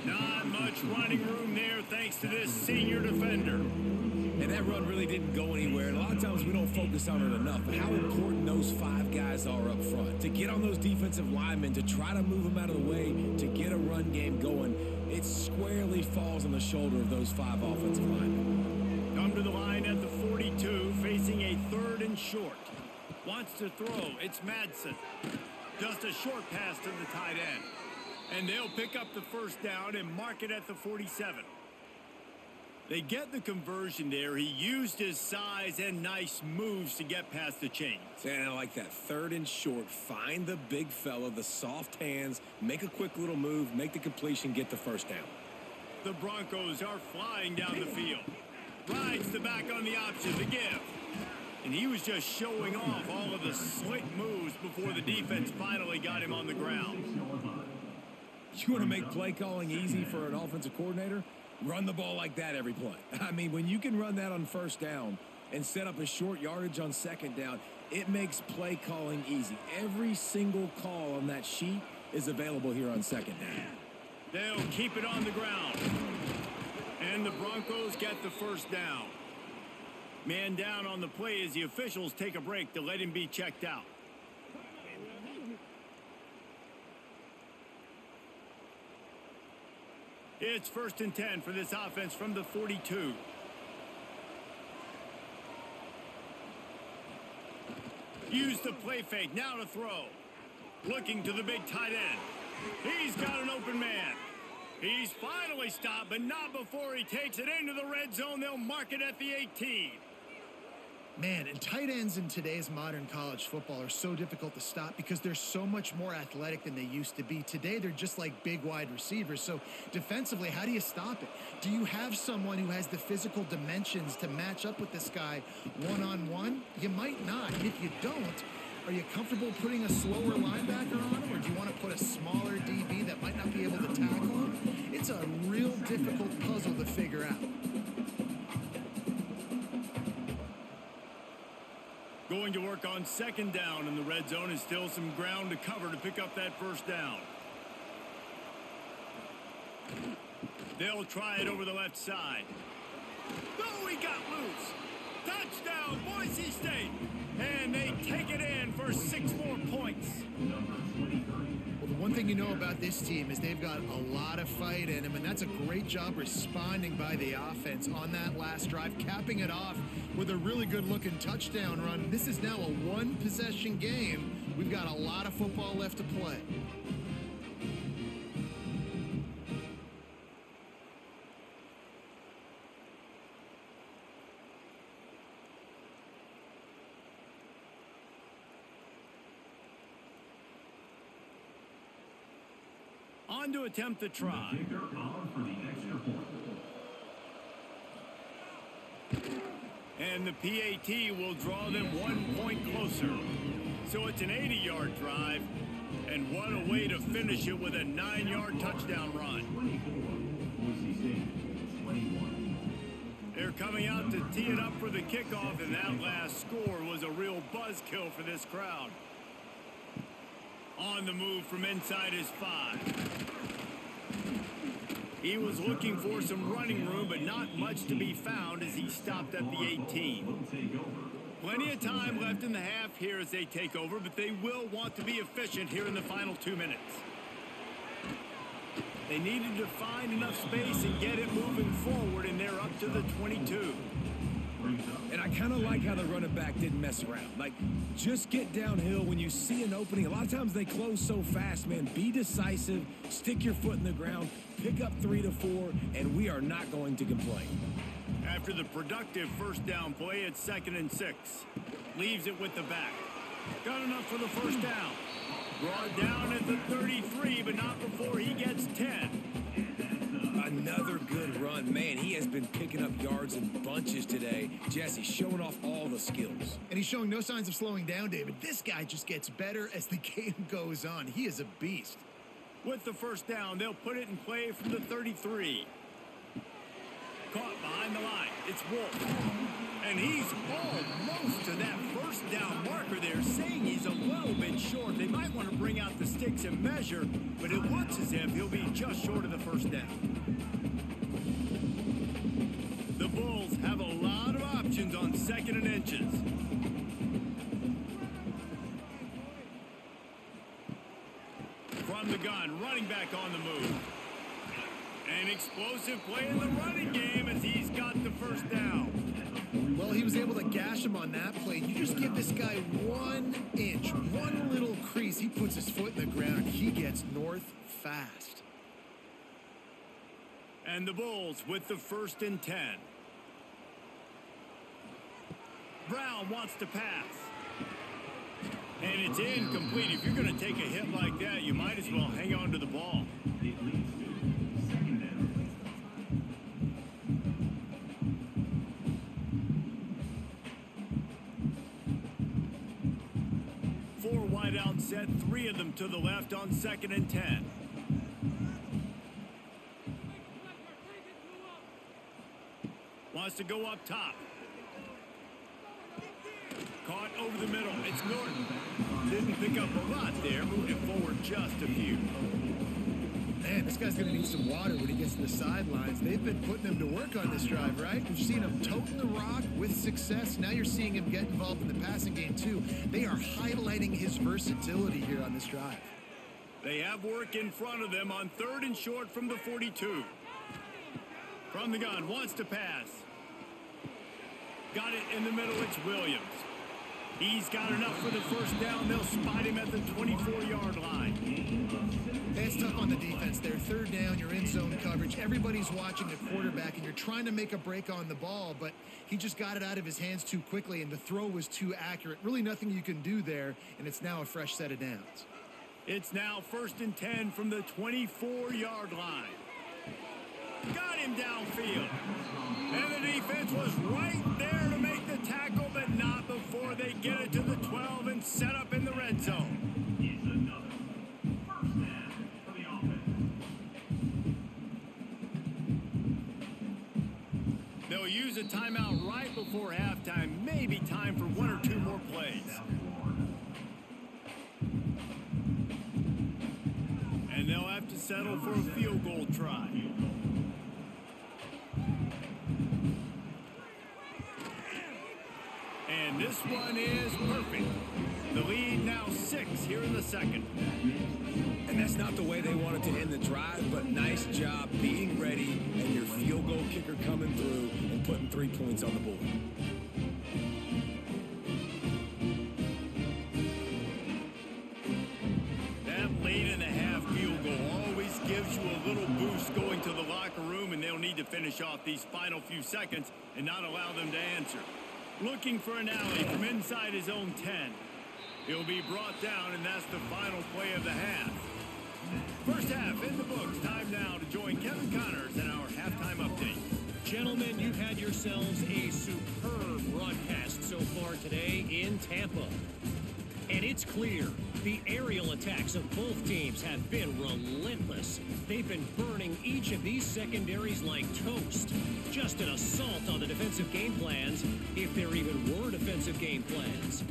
Not much running room there thanks to this senior defender. And that run really didn't go anywhere. And a lot of times we don't focus on it enough. But how important those 5 guys are up front. To get on those defensive linemen, to try to move them out of the way, to get a run game going, it squarely falls on the shoulder of those 5 offensive linemen. Come to the line at the 42, facing a 3rd and short. Wants to throw. It's Madsen. Just a short pass to the tight end. And they'll pick up the first down and mark it at the 47. They get the conversion there. He used his size and nice moves to get past the chains. And I like that. 3rd and short. Find the big fella, the soft hands, make a quick little move, make the completion, get the first down. The Broncos are flying down the field. Rides the back on the option to give. And he was just showing off all of the slick moves before the defense finally got him on the ground. You want to make play calling easy for an offensive coordinator? Run the ball like that every play. I mean, when you can run that on first down and set up a short yardage on 2nd down, it makes play calling easy. Every single call on that sheet is available here on 2nd down. They'll keep it on the ground. And the Broncos get the first down. Man down on the play as the officials take a break to let him be checked out. It's 1st and 10 for this offense from the 42. Use the play fake, now to throw. Looking to the big tight end. He's got an open man. He's finally stopped, but not before he takes it into the red zone. They'll mark it at the 18. Man, and tight ends in today's modern college football are so difficult to stop because they're so much more athletic than they used to be. Today, they're just like big wide receivers. So defensively, how do you stop it? Do you have someone who has the physical dimensions to match up with this guy one-on-one? You might not. And if you don't, Are you comfortable putting a slower linebacker on him, or do you want to put a smaller DB that might not be able to tackle him? It's a real difficult puzzle to figure out. Going to work on second down in the red zone, and still some ground to cover to pick up that first down. They'll try it over the left side. Oh, he got loose. Touchdown, Boise State. And they take it in for 6 more points. Well, the one thing you know about this team is they've got a lot of fight in them, and that's a great job responding by the offense on that last drive, capping it off with a really good-looking touchdown run. This is now a one-possession game. We've got a lot of football left to play. On to attempt the try. Kicker on for the extra point. And the PAT will draw them 1 point closer. So it's an 80-yard drive. And what a way to finish it with a 9-yard touchdown run. 24, Boise State, 21. They're coming out to tee it up for the kickoff, and that last score was a real buzzkill for this crowd. On the move from inside his 5. He was looking for some running room, but not much to be found as he stopped at the 18. Plenty of time left in the half here as they take over, but they will want to be efficient here in the final 2 minutes. They needed to find enough space and get it moving forward, and they're up to the 22. And I kind of like how the running back didn't mess around. Like, just get downhill when you see an opening. A lot of times they close so fast, man. Be decisive, stick your foot in the ground, pick up 3 to 4, and we are not going to complain. After the productive first down play, it's 2nd and 6. Leaves it with the back. Got enough for the first down. Brought down at the 33, but not before he gets 10. Another good run. Man, he has been picking up yards in bunches today. Jesse showing off all the skills. And he's showing no signs of slowing down, David. This guy just gets better as the game goes on. He is a beast. With the first down, they'll put it in play from the 33. Caught behind the line. It's Wolf. And he's almost to that first down marker there, saying he's a little bit short. They might want to bring out the sticks and measure, but it looks as if he'll be just short of the first down. The Bulls have a lot of options on 2nd and inches. From the gun, running back on the move. An explosive play in the running game as he's got the first down. Well, he was able to gash him on that play. You just give this guy 1 inch, one little crease. He puts his foot in the ground. He gets north fast. And the Bulls with the 1st and 10. Brown wants to pass. And it's incomplete. If you're going to take a hit like that, you might as well hang on to the ball. It leads to 2nd down. 4 wide out set, 3 of them to the left on 2nd and 10. Wants to go up top. Caught over the middle. It's Norton. Didn't pick up a lot there. Moved it forward just a few. Man, this guy's going to need some water when he gets to the sidelines. They've been putting him to work on this drive, right? We've seen him toting the rock with success. Now you're seeing him get involved in the passing game, too. They are highlighting his versatility here on this drive. They have work in front of them on 3rd and short from the 42. From the gun, wants to pass. Got it in the middle, it's Williams. He's got enough for the first down. They'll spot him at the 24-yard line. That's tough on the defense there. 3rd down, you're in zone coverage. Everybody's watching the quarterback, and you're trying to make a break on the ball, but he just got it out of his hands too quickly, and the throw was too accurate. Really nothing you can do there, and it's now a fresh set of downs. It's now 1st and 10 from the 24-yard line. Got him downfield. And the defense was right there to make the tackle, but not before they get it to the 12 and set up an They'll use a timeout right before halftime. Maybe time for one or two more plays. And they'll have to settle for a field goal try. And this one is perfect. The lead now 6 here in the second. And that's not the way they wanted to end the drive, but nice job being ready and your field goal kicker coming through and putting 3 points on the board. That late in the half field goal always gives you a little boost going to the locker room, and they'll need to finish off these final few seconds and not allow them to answer. Looking for an alley from inside his own 10. He'll be brought down, and that's the final play of the half. First half in the books. Time now to join Kevin Connors in our halftime update. Gentlemen, you've had yourselves a superb broadcast so far today in Tampa. And it's clear the aerial attacks of both teams have been relentless. They've been burning each of these secondaries like toast. Just an assault on the defensive game plans, if there even were defensive game plans.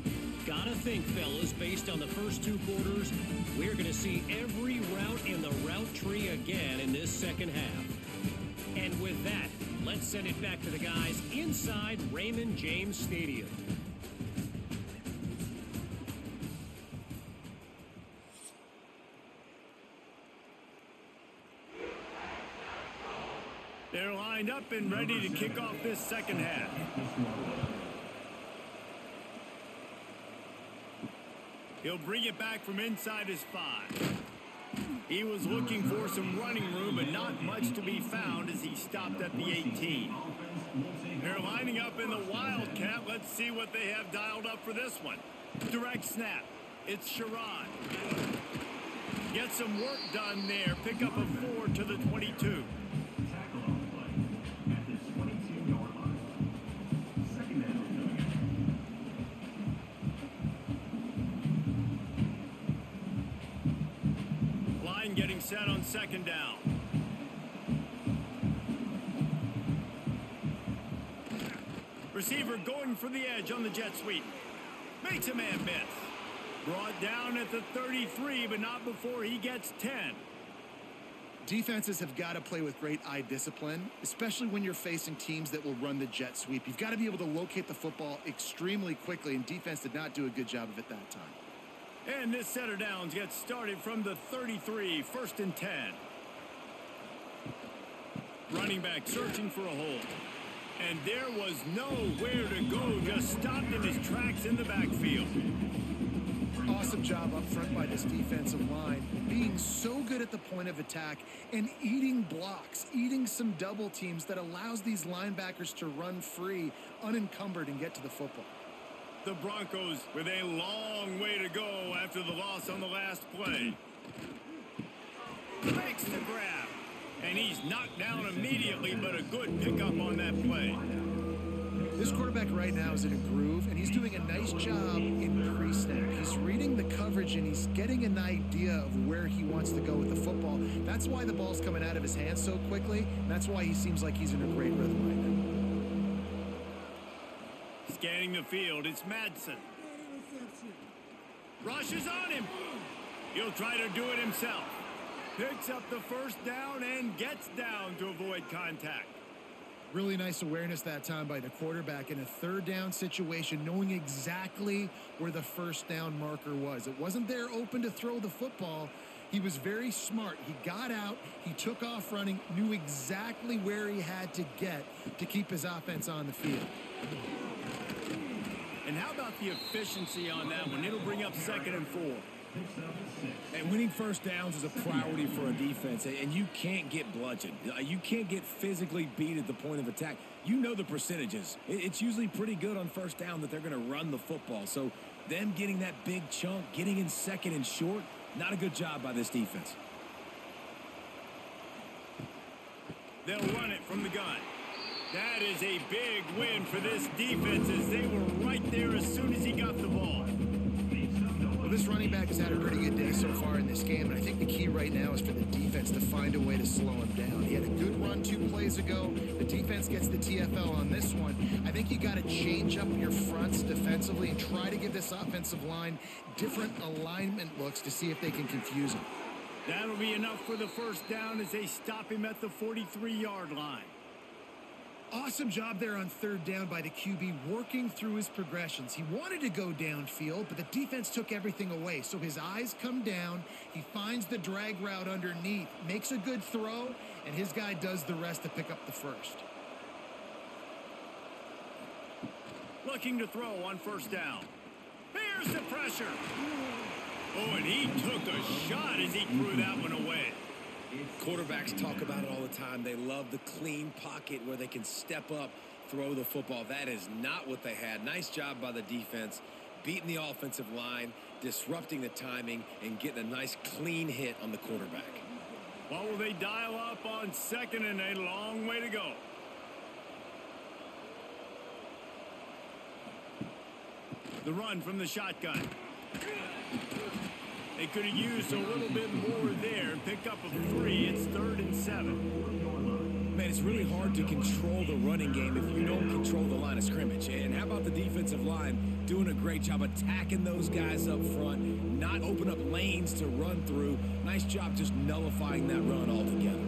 Gotta think, fellas, based on the first 2 quarters, we're going to see every route in the route tree again in this second half. And with that, let's send it back to the guys inside Raymond James Stadium. They're lined up and ready to kick off this second half. He'll bring it back from inside his 5. He was looking for some running room, but not much to be found as he stopped at the 18. They're lining up in the Wildcat. Let's see what they have dialed up for this one. Direct snap. It's Sherrod. Get some work done there. Pick up a 4 to the 22. Getting set on second down. Receiver going for the edge on the jet sweep. Makes a man miss. Brought down at the 33, but not before he gets 10. Defenses have got to play with great eye discipline, especially when you're facing teams that will run the jet sweep. You've got to be able to locate the football extremely quickly, and defense did not do a good job of it that time. And this set of downs gets started from the 33, 1st and 10. Running back searching for a hole. And there was nowhere to go, just stopped in his tracks in the backfield. Awesome job up front by this defensive line, being so good at the point of attack and eating blocks, eating some double teams that allows these linebackers to run free, unencumbered, and get to the football. The Broncos with a long way to go after the loss on the last play. Makes the grab. And he's knocked down immediately, but a good pickup on that play. This quarterback right now is in a groove, and he's doing a nice job in pre-snap. He's reading the coverage, and he's getting an idea of where he wants to go with the football. That's why the ball's coming out of his hands so quickly, and that's why he seems like he's in a great rhythm right now. Scanning the field, it's Madsen. Rushes on him. He'll try to do it himself. Picks up the first down and gets down to avoid contact. Really nice awareness that time by the quarterback in a 3rd down situation, knowing exactly where the first down marker was. It wasn't there open to throw the football. He was very smart. He got out, he took off running, knew exactly where he had to get to keep his offense on the field. And how about the efficiency on that one? It'll bring up 2nd and 4. And winning first downs is a priority for a defense, and you can't get bludgeoned. You can't get physically beat at the point of attack. You know the percentages. It's usually pretty good on first down that they're going to run the football. So them getting that big chunk, getting in 2nd and short, not a good job by this defense. They'll run it from the gun. That is a big win for this defense as they were right there as soon as he got the ball. The This running back has had a pretty good day so far in this game, and I think the key right now is for the defense to find a way to slow him down. He had a good run 2 plays ago. The defense gets the TFL on this one. I think you got to change up your fronts defensively and try to give this offensive line different alignment looks to see if they can confuse him. That'll be enough for the first down as they stop him at the 43-yard line. Awesome job there on 3rd down by the QB, working through his progressions. He wanted to go downfield, but the defense took everything away. So his eyes come down. He finds the drag route underneath, makes a good throw, and his guy does the rest to pick up the first. Looking to throw on 1st down. Here's the pressure. Oh, and he took a shot as he threw that one away. Quarterbacks talk about it all the time. They love the clean pocket where they can step up, throw the football. That is not what they had. Nice job by the defense, beating the offensive line, disrupting the timing, and getting a nice clean hit on the quarterback. Well, will they dial up on 2nd and a long way to go? The run from the shotgun. They could have used a little bit more there and picked up a 3. It's 3rd and 7. Man, it's really hard to control the running game if you don't control the line of scrimmage. And how about the defensive line doing a great job attacking those guys up front, not open up lanes to run through. Nice job just nullifying that run altogether.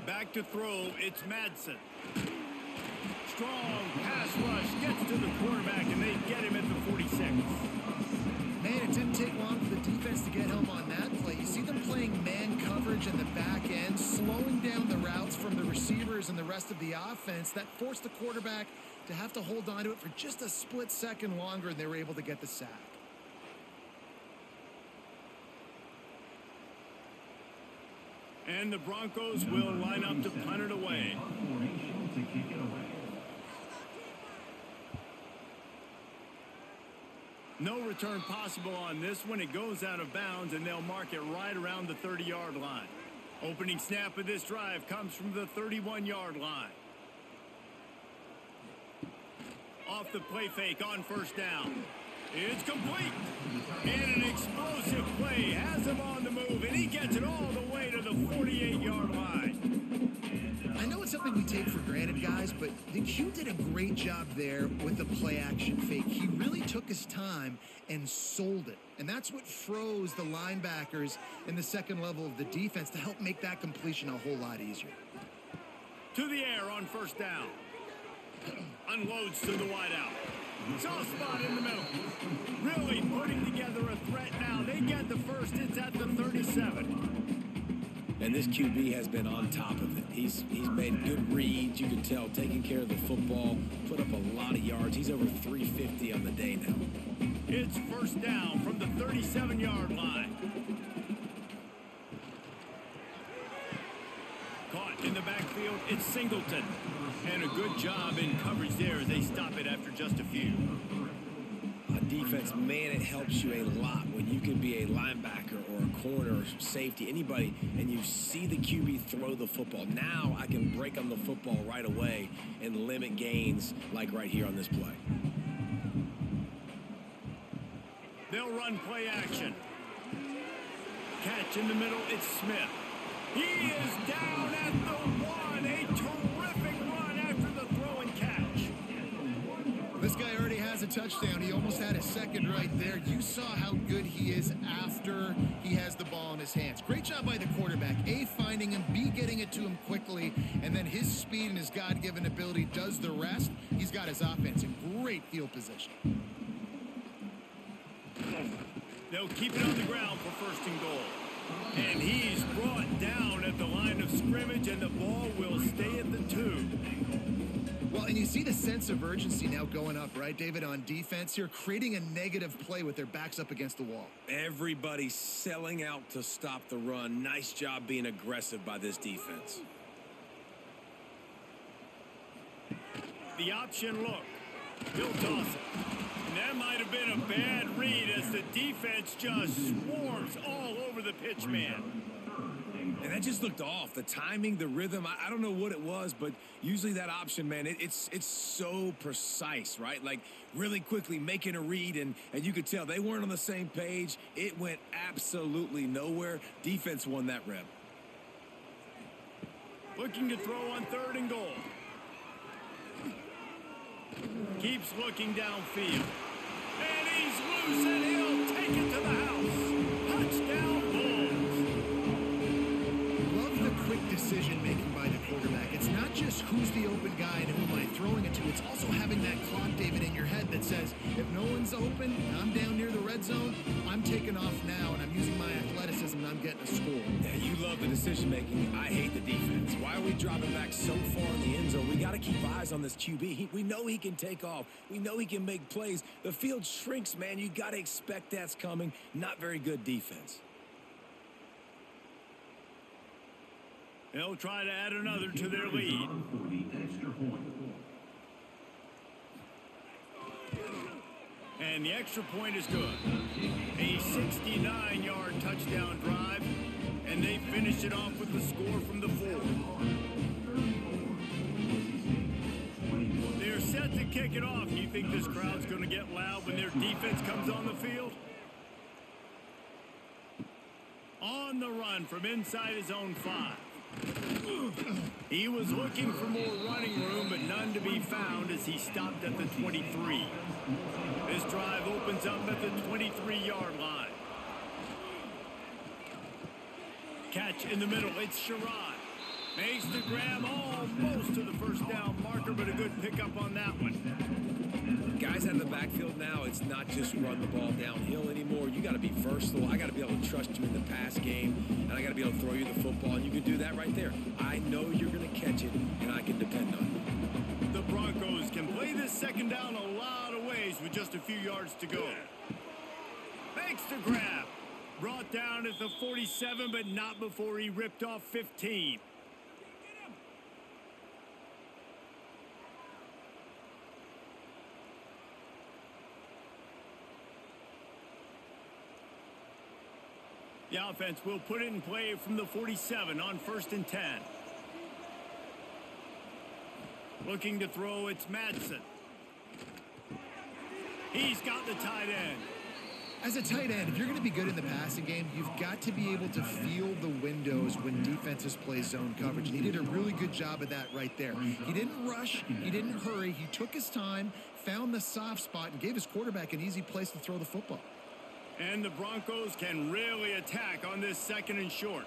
Back to throw, it's Madsen. Strong pass rush gets to the quarterback, and they get him at the 46. Man, it didn't take long for the defense to get home on that play. You see them playing man coverage in the back end, slowing down the routes from the receivers and the rest of the offense. That forced the quarterback to have to hold on to it for just a split second longer, and they were able to get the sack. And the Broncos will line up to punt it away. No return possible on this one. It goes out of bounds, and they'll mark it right around the 30-yard line. Opening snap of this drive comes from the 31-yard line. Off the play fake on 1st down. It's complete. And an explosive play has him on the move, and he gets it all the way to the 48-yard line. I know it's something we take for granted, guys, but the Q did a great job there with the play-action fake. He really took his time and sold it. And that's what froze the linebackers in the second level of the defense to help make that completion a whole lot easier. To the air on 1st down. Unloads to the wideout. Soft spot in the middle. Really putting together a threat now. They get the first. It's at the 37. And this QB has been on top of it. He's made good reads. You can tell, taking care of the football, put up a lot of yards. He's over 350 on the day now. It's 1st down from the 37-yard line. Caught in the backfield, it's Singleton. And a good job in coverage there as they stop it after just a few. On defense, man, it helps you a lot when you can be a linebacker or a corner or safety, anybody, and you see the QB throw the football. Now I can break on the football right away and limit gains like right here on this play. They'll run play action. Catch in the middle, it's Smith. He is down at the 1. A terrific run after the throw and catch. This guy already has a touchdown. He almost had a second right there. You saw how good he is after he has the ball in his hands. Great job by the quarterback. A, finding him, B, getting it to him quickly, and then his speed and his God-given ability does the rest. He's got his offense in great field position. They'll keep it on the ground for 1st and goal. And he's brought down at the line of scrimmage, and the ball will stay at the 2. Well, and you see the sense of urgency now going up, right, David, on defense here, creating a negative play with their backs up against the wall. Everybody's selling out to stop the run. Nice job being aggressive by this defense. The option look. He'll toss it. And that might have been a bad read as the defense just swarms all over the pitch man. And that just looked off. The timing, the rhythm, I don't know what it was, but usually that option, man, it's so precise, right? Like really quickly making a read, and you could tell they weren't on the same page. It went absolutely nowhere. Defense won that rep. Looking to throw on 3rd and goal. Keeps looking downfield. And he's loose, and he'll take it to the house. Touchdown, Bulls. Love the quick decision-making by the quarterback. It's not just who's the open guy and who am I throwing it to. It's also having that clock, David, in your head that says, if no one's open and I'm down near the red zone, I'm taking off now, and I'm using my athleticism, and I'm getting a score. Yeah, you love the decision-making. I hate the defense. Why are we dropping back so far in the end zone? We got to keep eyes on this QB. We know he can take off. We know he can make plays. The field shrinks, man. You got to expect that's coming. Not very good defense. They'll try to add another to their lead. For the extra point. And the extra point is good. A 69-yard touchdown drive, and they finish it off with the score from the 4. They're set to kick it off. Do you think this crowd's going to get loud when their defense comes on the field? On the run from inside his own 5. He was looking for more running room, but none to be found as he stopped at the 23. This drive opens up at the 23-yard line. Catch in the middle. It's Sherrod. Makes the grab almost to the first down marker, but a good pickup on that one. Guys out in the backfield now, it's not just run the ball downhill anymore. You got to be versatile. I got to be able to trust you in the pass game, and I got to be able to throw you the football, and you can do that right there. I know you're going to catch it, and I can depend on it. The Broncos can play this second down a lot of ways with just a few yards to go. Makes the grab. Brought down at the 47, but not before he ripped off 15. The offense will put it in play from the 47 on 1st and 10. Looking to throw, it's Madsen. He's got the tight end. As a tight end, if you're going to be good in the passing game, you've got to be able to feel the windows when defenses play zone coverage. And he did a really good job of that right there. He didn't rush. He didn't hurry. He took his time, found the soft spot, and gave his quarterback an easy place to throw the football. And the Broncos can really attack on this 2nd and short.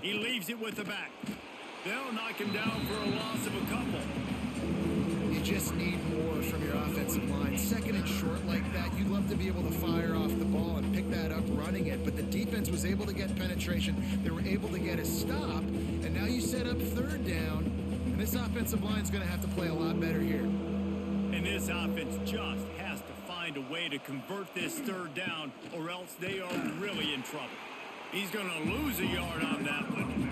He leaves it with the back. They'll knock him down for a loss of a couple. You just need more from your offensive line. 2nd and short like that, you'd love to be able to fire off the ball and pick that up running it. But the defense was able to get penetration. They were able to get a stop. And now you set up 3rd down. And this offensive line is going to have to play a lot better here. And this offense just has to find a way to convert this 3rd down, or else they are really in trouble. He's going to lose a yard on that one.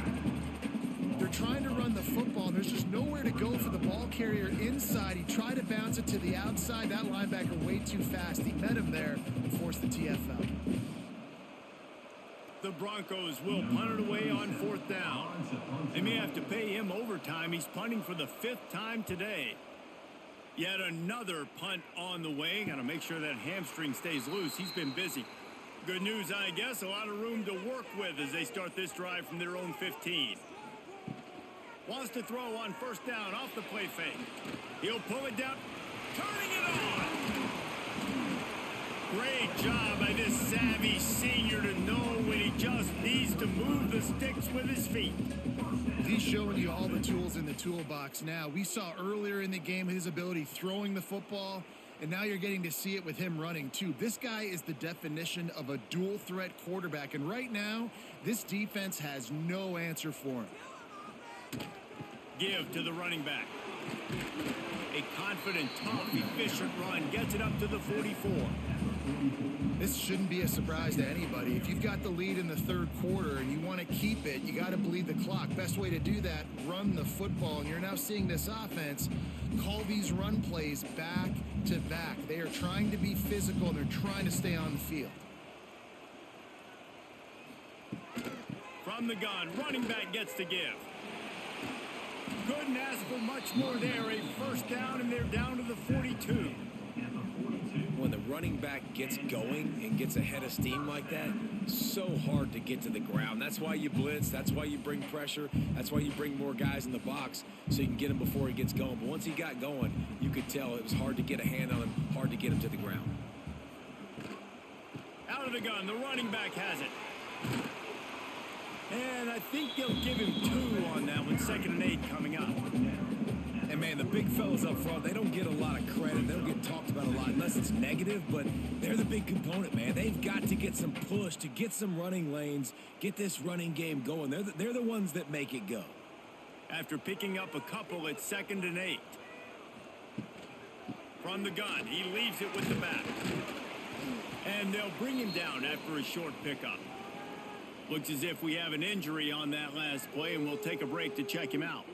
They're trying to run the football, and there's just nowhere to go for the ball carrier inside. He tried to bounce it to the outside. That linebacker way too fast. He met him there and forced the TFL. The Broncos will punt it away on 4th down. They may have to pay him overtime. He's punting for the 5th time today. Yet another punt on the way. Got to make sure that hamstring stays loose. He's been busy. Good news, I guess. A lot of room to work with as they start this drive from their own 15. Wants to throw on 1st down off the play fake. He'll pull it down. Turning it on. Great job by this savvy senior to know when he just needs to move the sticks with his feet. He's showing you all the tools in the toolbox now. We saw earlier in the game his ability throwing the football, and now you're getting to see it with him running too. This guy is the definition of a dual threat quarterback, and right now this defense has no answer for him. Give to the running back. A confident, tough, efficient run gets it up to the 44. This shouldn't be a surprise to anybody. If you've got the lead in the 3rd quarter and you want to keep it, you got to bleed the clock. Best way to do that, run the football. And you're now seeing this offense call these run plays back to back. They are trying to be physical, and they're trying to stay on the field. From the gun, running back gets to give. Couldn't ask for much more there. A first down, and they're down to the 42. When the running back gets going and gets ahead of steam like that, so hard to get to the ground. That's why you blitz. That's why you bring pressure. That's why you bring more guys in the box so you can get him before he gets going. But once he got going, you could tell it was hard to get a hand on him, hard to get him to the ground. Out of the gun, the running back has it. And I think they'll give him 2 on that one. 2nd and 8 coming up. And, man, the big fellas up front, they don't get a lot of credit. They don't get talked about a lot unless it's negative, but they're the big component, man. They've got to get some push, to get some running lanes, get this running game going. They're the ones that make it go. After picking up a couple, it's 2nd and 8. From the gun, he leaves it with the back. And they'll bring him down after a short pickup. Looks as if we have an injury on that last play, and we'll take a break to check him out.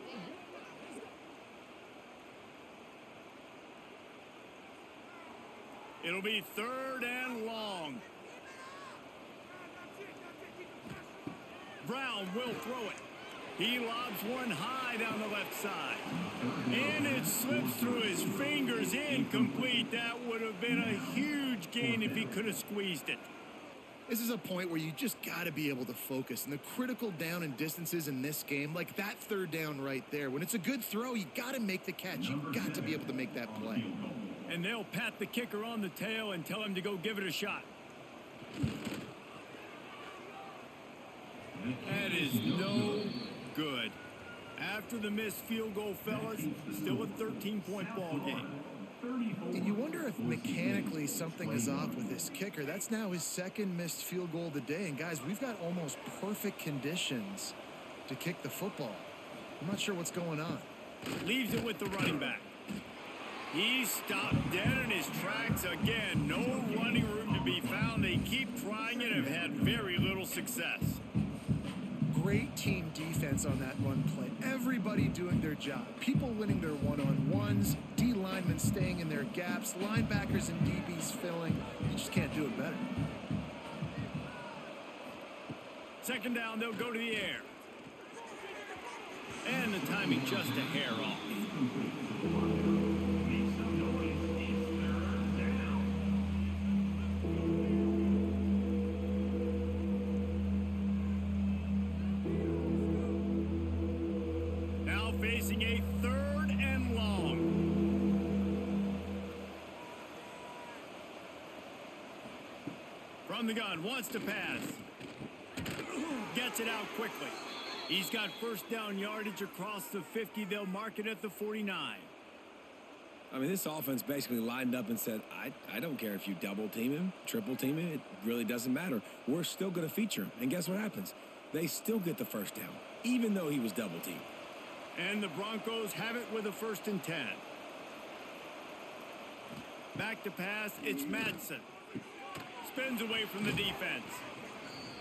It'll be 3rd and long. Brown will throw it. He lobs one high down the left side. And it slips through his fingers, incomplete. That would have been a huge gain if he could have squeezed it. This is a point where you just got to be able to focus. And the critical down and distances in this game, like that 3rd down right there, when it's a good throw, you got to make the catch. You've got to be able to make that play. And they'll pat the kicker on the tail and tell him to go give it a shot. That is no good. After the missed field goal, fellas, still a 13-point ball game. And you wonder if mechanically something is off with this kicker. That's now his 2nd missed field goal of the day. And, guys, we've got almost perfect conditions to kick the football. I'm not sure what's going on. Leaves it with the running back. He's stopped dead in his tracks again. No running room to be found. They keep trying it and have had very little success. Great team defense on that run play. Everybody doing their job. People winning their one-on-ones. D linemen staying in their gaps. Linebackers and DBs filling. You just can't do it better. 2nd down, they'll go to the air. And the timing just a hair off. Facing a 3rd and long. From the gun, wants to pass. Gets it out quickly. He's got 1st down yardage across the 50. They'll mark it at the 49. I mean, this offense basically lined up and said, I don't care if you double team him, triple team him. It really doesn't matter. We're still going to feature him. And guess what happens? They still get the 1st down, even though he was double teamed. And the Broncos have it with a 1st and 10. Back to pass, it's Madsen. Spins away from the defense.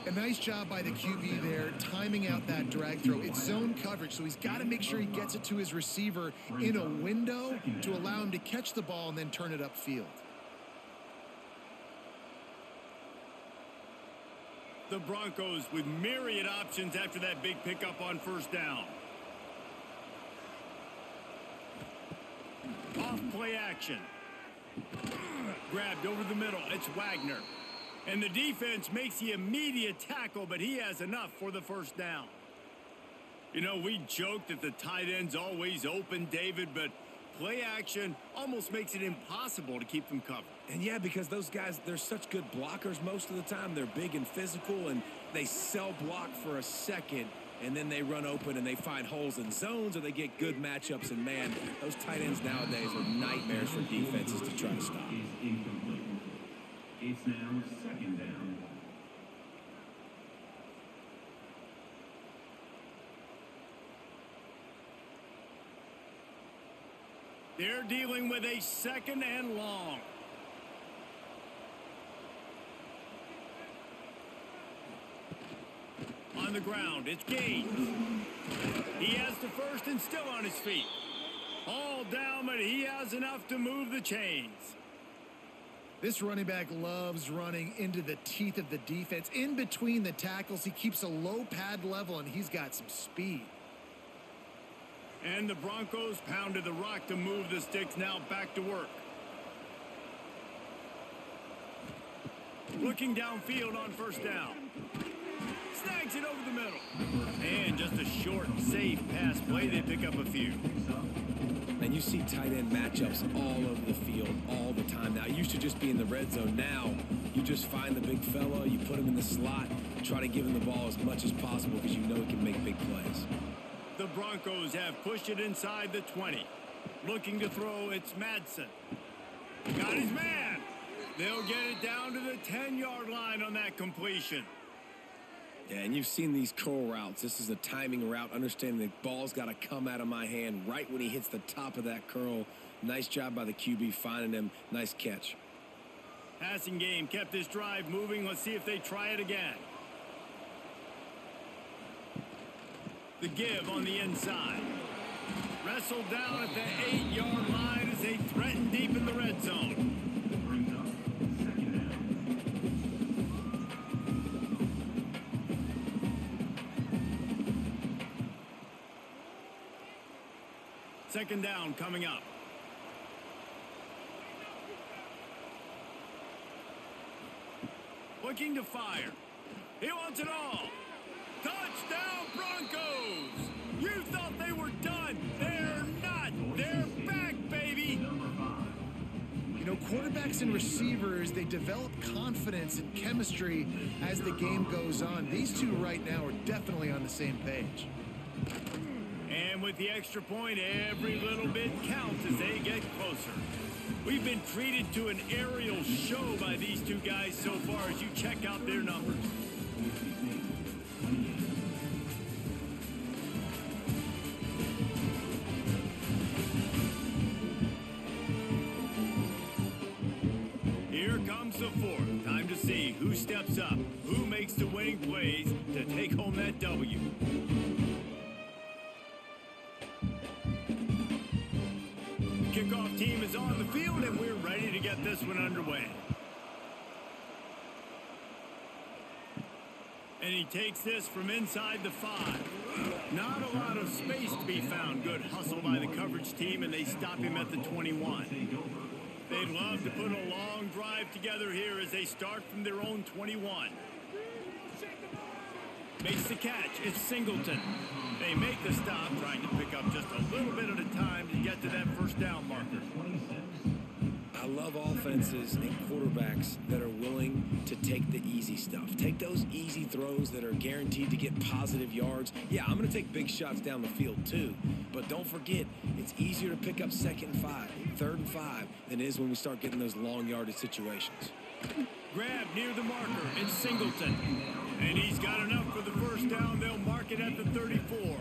A nice job by the QB there, timing out that drag throw. It's zone coverage, so he's got to make sure he gets it to his receiver in a window to allow him to catch the ball and then turn it upfield. The Broncos with myriad options after that big pickup on 1st down. Off play action. Grabbed over the middle. It's Wagner. And the defense makes the immediate tackle, but he has enough for the 1st down. You know, we joked that the tight end's always open, David, but play action almost makes it impossible to keep them covered. And yeah, because those guys, they're such good blockers most of the time. They're big and physical, and they cell block for a second, and then they run open and they find holes in zones, or they get good matchups. And, man, those tight ends nowadays are nightmares for defenses to try to stop. Incomplete. It's now 2nd down. They're dealing with a 2nd and long. On the ground, it's Gaines. He has the 1st and still on his feet. All down, but he has enough to move the chains. This running back loves running into the teeth of the defense. In between the tackles, he keeps a low pad level, and he's got some speed. And the Broncos pounded the rock to move the sticks, now back to work. Looking downfield on first down. Snags it over the middle. And just a short, safe pass play. They pick up a few. And you see tight end matchups all over the field all the time. Now, it used to just be in the red zone. Now, you just find the big fella, you put him in the slot, try to give him the ball as much as possible because you know he can make big plays. The Broncos have pushed it inside the 20. Looking to throw, it's Madsen. Got his man. They'll get it down to the 10-yard line on that completion. Yeah, and you've seen these curl routes. This is a timing route, understanding the ball's got to come out of my hand right when he hits the top of that curl. Nice job by the QB finding him. Nice catch. Passing game kept this drive moving. Let's see if they try it again. The give on the inside. Wrestled down at the 8-yard line as they threaten deep in the red zone. Brings up second down. Second down coming up. Looking to fire. He wants it all. Touchdown Broncos! You thought they were done. They're not. They're back, baby. You know, quarterbacks and receivers, they develop confidence and chemistry as the game goes on. These two right now are definitely on the same page. And with the extra point, every little bit counts as they get closer. We've been treated to an aerial show by these two guys so far as you check out their numbers. Here comes the fourth. Time to see who steps up, who makes the winning plays to take home that W. Kickoff team is on the field, and we're ready to get this one underway. And he takes this from inside the 5. Not a lot of space to be found. Good hustle by the coverage team, and they stop him at the 21. They'd love to put a long drive together here as they start from their own 21. Makes the catch. It's Singleton. They make the stop, trying to pick up just a little bit at a time to get to that first down marker. I love offenses and quarterbacks that are willing to take the easy stuff. Take those easy throws that are guaranteed to get positive yards. Yeah, I'm going to take big shots down the field too. But don't forget, it's easier to pick up second and 5, third and 5 than it is when we start getting those long yardage situations. Grab near the marker. It's Singleton. And he's got enough for the first down. They'll mark it at the 34.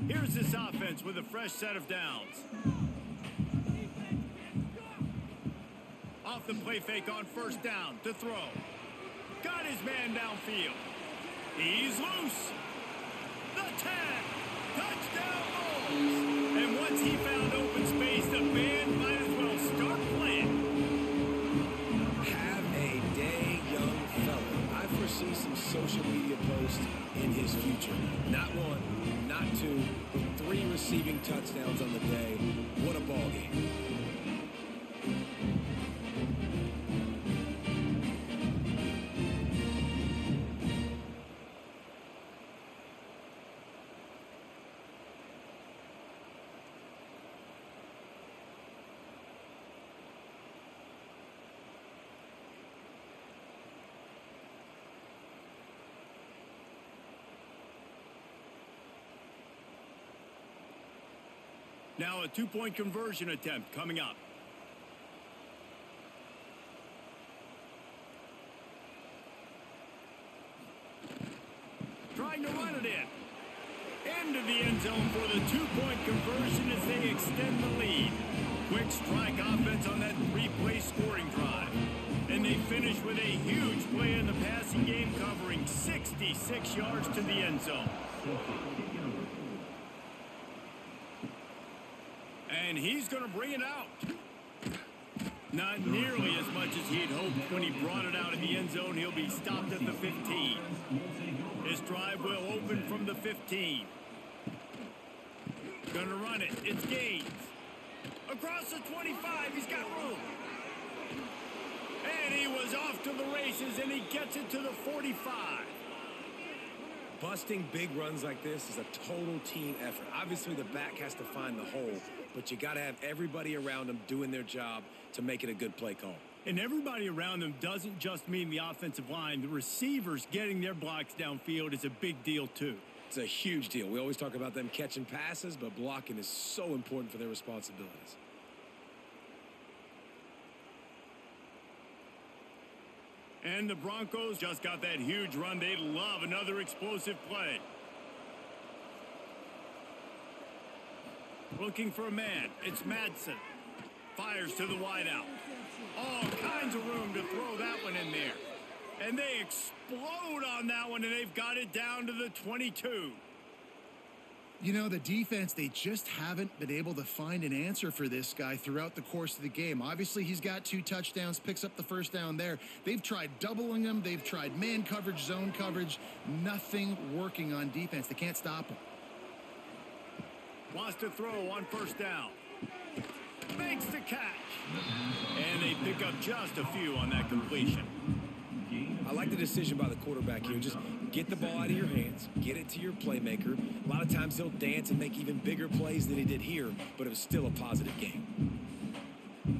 Here's this offense with a fresh set of downs. Off the play fake on first down to throw. Got his man downfield. He's loose. The 10. Touchdown Bulls. And once he found open space, the band might as well start playing. Have a day, young fella. I foresee some social media posts in his future. Not one, not two, but 3 receiving touchdowns on the day. What a ball game. Now a 2-point conversion attempt coming up. Trying to run it in. Into the end zone for the 2-point conversion as they extend the lead. Quick strike offense on that 3-play scoring drive. And they finish with with a huge play in the passing game, covering 66 yards to the end zone. And he's going to bring it out. Not nearly as much as he'd hoped when he brought it out in the end zone. He'll be stopped at the 15. This drive will open from the 15. Gonna run it. It's Gaines. Across the 25. He's got room. And he was off to the races, and he gets it to the 45. Busting big runs like this is a total team effort. Obviously, the back has to find the hole, but you got to have everybody around them doing their job to make it a good play call. And everybody around them doesn't just mean the offensive line. The receivers getting their blocks downfield is a big deal, too. It's a huge deal. We always talk about them catching passes, but blocking is so important for their responsibilities. And the Broncos just got that huge run. They love another explosive play. Looking for a man. It's Madsen. Fires to the wideout. All kinds of room to throw that one in there. And they explode on that one, and they've got it down to the 22. You know, the defense, they just haven't been able to find an answer for this guy throughout the course of the game. Obviously, he's got 2 touchdowns, picks up the first down there. They've tried doubling him. They've tried man coverage, zone coverage. Nothing working on defense. They can't stop him. Wants to throw on first down. Makes the catch. And they pick up just a few on that completion. I like the decision by the quarterback here. Just get the ball out of your hands, get it to your playmaker. A lot of times he'll dance and make even bigger plays than he did here, but it was still a positive game.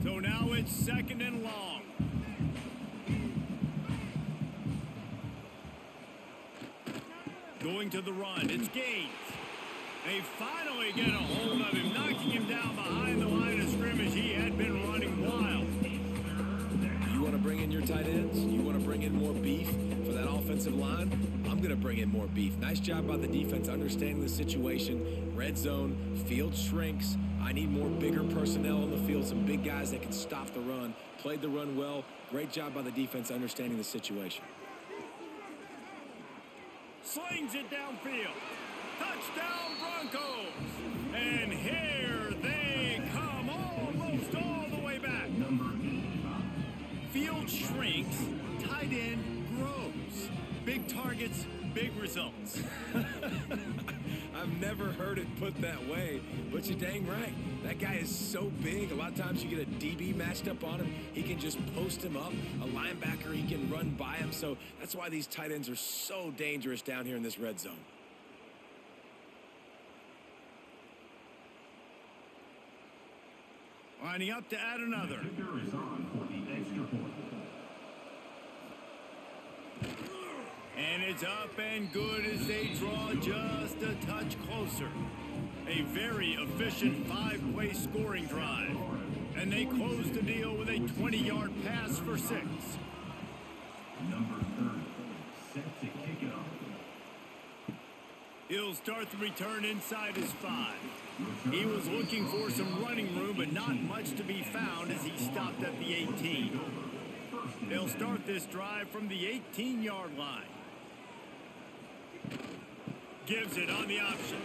So now it's 2nd and long. Going to the run, it's Gaines. They finally get a hold of him, knocking him down behind the line of scrimmage. He had been running wild. You want to bring in your tight ends? You want to bring in more beef for that offensive line? I'm going to bring in more beef. Nice job by the defense understanding the situation. Red zone, field shrinks. I need more bigger personnel on the field, some big guys that can stop the run. Played the run well. Great job by the defense understanding the situation. Slings it downfield. Touchdown Broncos. And here they come, almost all the way back. Field shrinks, tight end grows. Big targets, big results. I've never heard it put that way, but you're dang right. That guy is so big. A lot of times you get a DB matched up on him. He can just post him up. A linebacker, he can run by him. So that's why these tight ends are so dangerous down here in this red zone. Lining up to add another. Kicker is on for the extra point. And it's up and good as they draw just a touch closer. A very efficient 5-play scoring drive. And they close the deal with a 20-yard pass for 6. Number 30, set to kick it off. He'll start the return inside his 5. He was looking for some running room, but not much to be found as he stopped at the 18. They'll start this drive from the 18-yard line. Gives it on the option.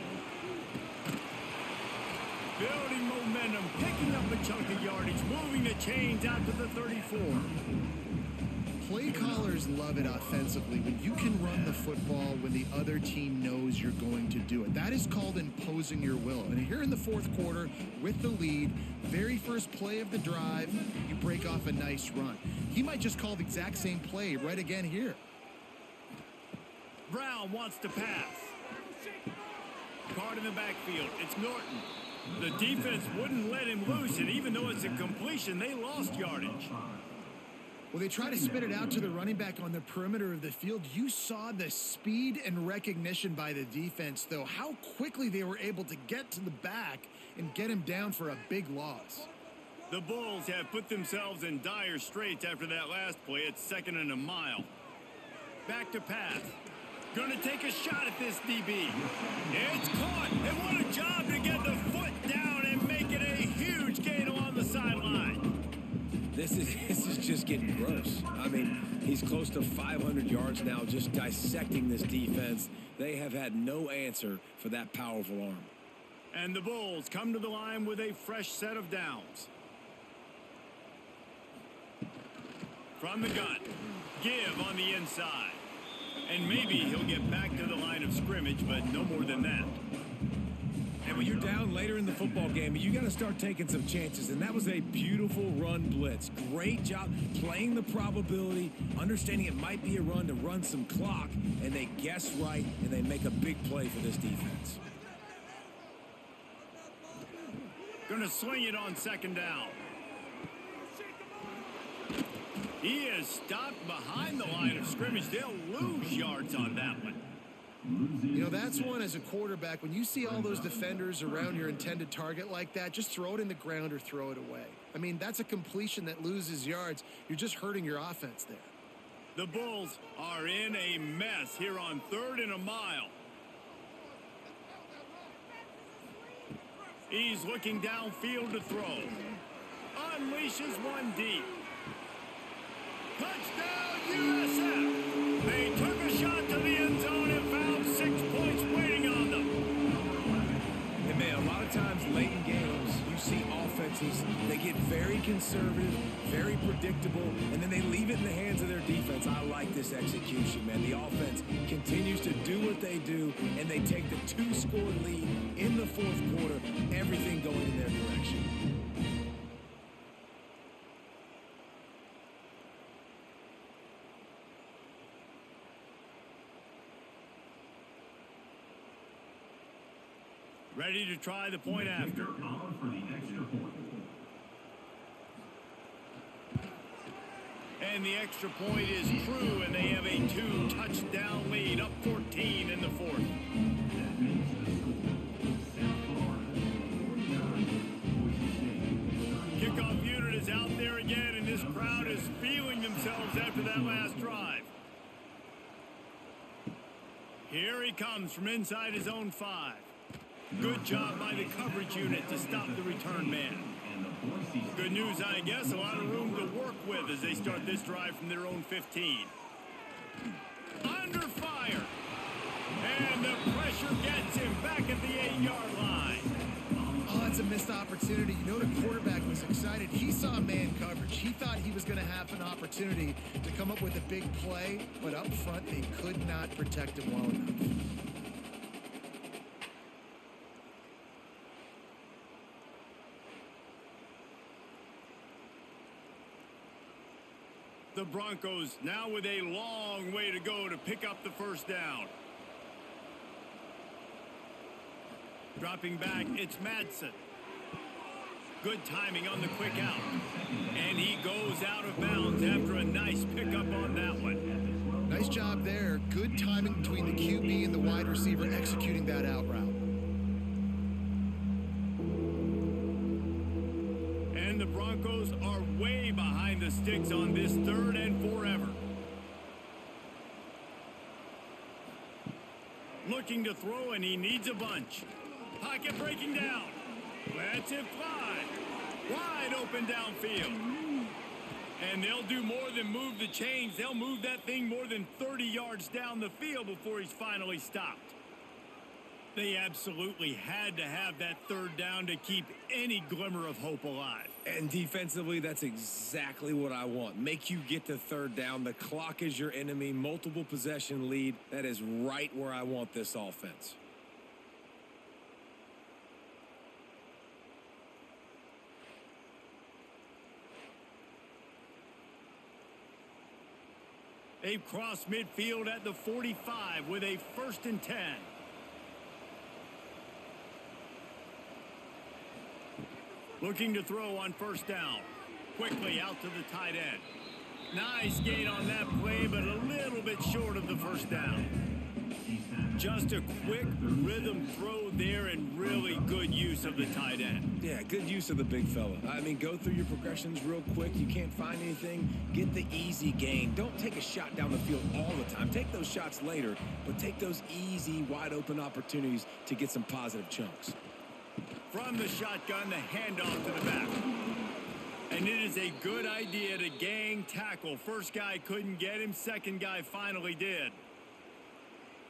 Building momentum, picking up a chunk of yardage, moving the chains out to the 34. Play callers love it offensively when you can run the football when the other team knows you're going to do it. That is called imposing your will. And here in the 4th quarter, with the lead, very first play of the drive, you break off a nice run. He might just call the exact same play right again here. Brown wants to pass. Card in the backfield. It's Norton. The defense wouldn't let him loose, and even though it's a completion, they lost yardage. Well, they try to spit it out to the running back on the perimeter of the field. You saw the speed and recognition by the defense, though, how quickly they were able to get to the back and get him down for a big loss. The Bulls have put themselves in dire straits after that last play. It's 2nd and a mile. Back to pass. Going to take a shot at this DB. It's caught. And what a job to get the foot down and make it a huge gain along the sideline. This is just getting gross. I mean, he's close to 500 yards now just dissecting this defense. They have had no answer for that powerful arm. And the Bulls come to the line with a fresh set of downs. From the gun, give on the inside. And maybe he'll get back to the line of scrimmage, but no more than that. And when you're down later in the football game, you got to start taking some chances. And that was a beautiful run blitz. Great job playing the probability, understanding it might be a run to run some clock. And they guess right, and they make a big play for this defense. Going to sling it on second down. He is stopped behind the line of scrimmage. They'll lose yards on that one. You know, that's one as a quarterback. When you see all those defenders around your intended target like that, just throw it in the ground or throw it away. I mean, that's a completion that loses yards. You're just hurting your offense there. The Bulls are in a mess here on 3rd and a mile. He's looking downfield to throw. Unleashes one deep. Touchdown, USF! They took a shot to the end zone and found 6 points waiting on them. And man, a lot of times late in games, you see offenses, they get very conservative, very predictable, and then they leave it in the hands of their defense. I like this execution, man. The offense continues to do what they do, and they take the 2-score lead in the 4th quarter, everything going in their direction. Ready to try the point after. On for the extra point. And the extra point is true, and they have a 2-touchdown lead, up 14 in the 4th. That makes the score South Florida 49, Boise State 35. Kickoff unit is out there again, and this crowd is feeling themselves after that last drive. Here he comes from inside his own 5. Good job by the coverage unit to stop the return man. Good news, I guess, a lot of room to work with as they start this drive from their own 15. Under fire. And the pressure gets him back at the 8-yard line. Oh, that's a missed opportunity. You know, the quarterback was excited. He saw man coverage. He thought he was going to have an opportunity to come up with a big play, but up front, they could not protect him well enough. The Broncos now with a long way to go to pick up the first down. Dropping back, it's Madsen. Good timing on the quick out. And he goes out of bounds after a nice pickup on that one. Nice job there. Good timing between the QB and the wide receiver executing that out route. And the Broncos are way behind the sticks on this 3rd and forever. Looking to throw, and he needs a bunch. Pocket breaking down. Lets it fly. Wide open downfield. And they'll do more than move the chains. They'll move that thing more than 30 yards down the field before he's finally stopped. They absolutely had to have that 3rd down to keep any glimmer of hope alive. And defensively, that's exactly what I want. Make you get to 3rd down. The clock is your enemy. Multiple possession lead. That is right where I want this offense. They've crossed midfield at the 45 with a 1st and 10. Looking to throw on 1st down. Quickly out to the tight end. Nice gain on that play, but a little bit short of the 1st down. Just a quick rhythm throw there and really good use of the tight end. Yeah, good use of the big fella. I mean, go through your progressions real quick. You can't find anything. Get the easy gain. Don't take a shot down the field all the time. Take those shots later, but take those easy, wide open opportunities to get some positive chunks. From the shotgun, the handoff to the back. And it is a good idea to gang tackle. First guy couldn't get him. Second guy finally did.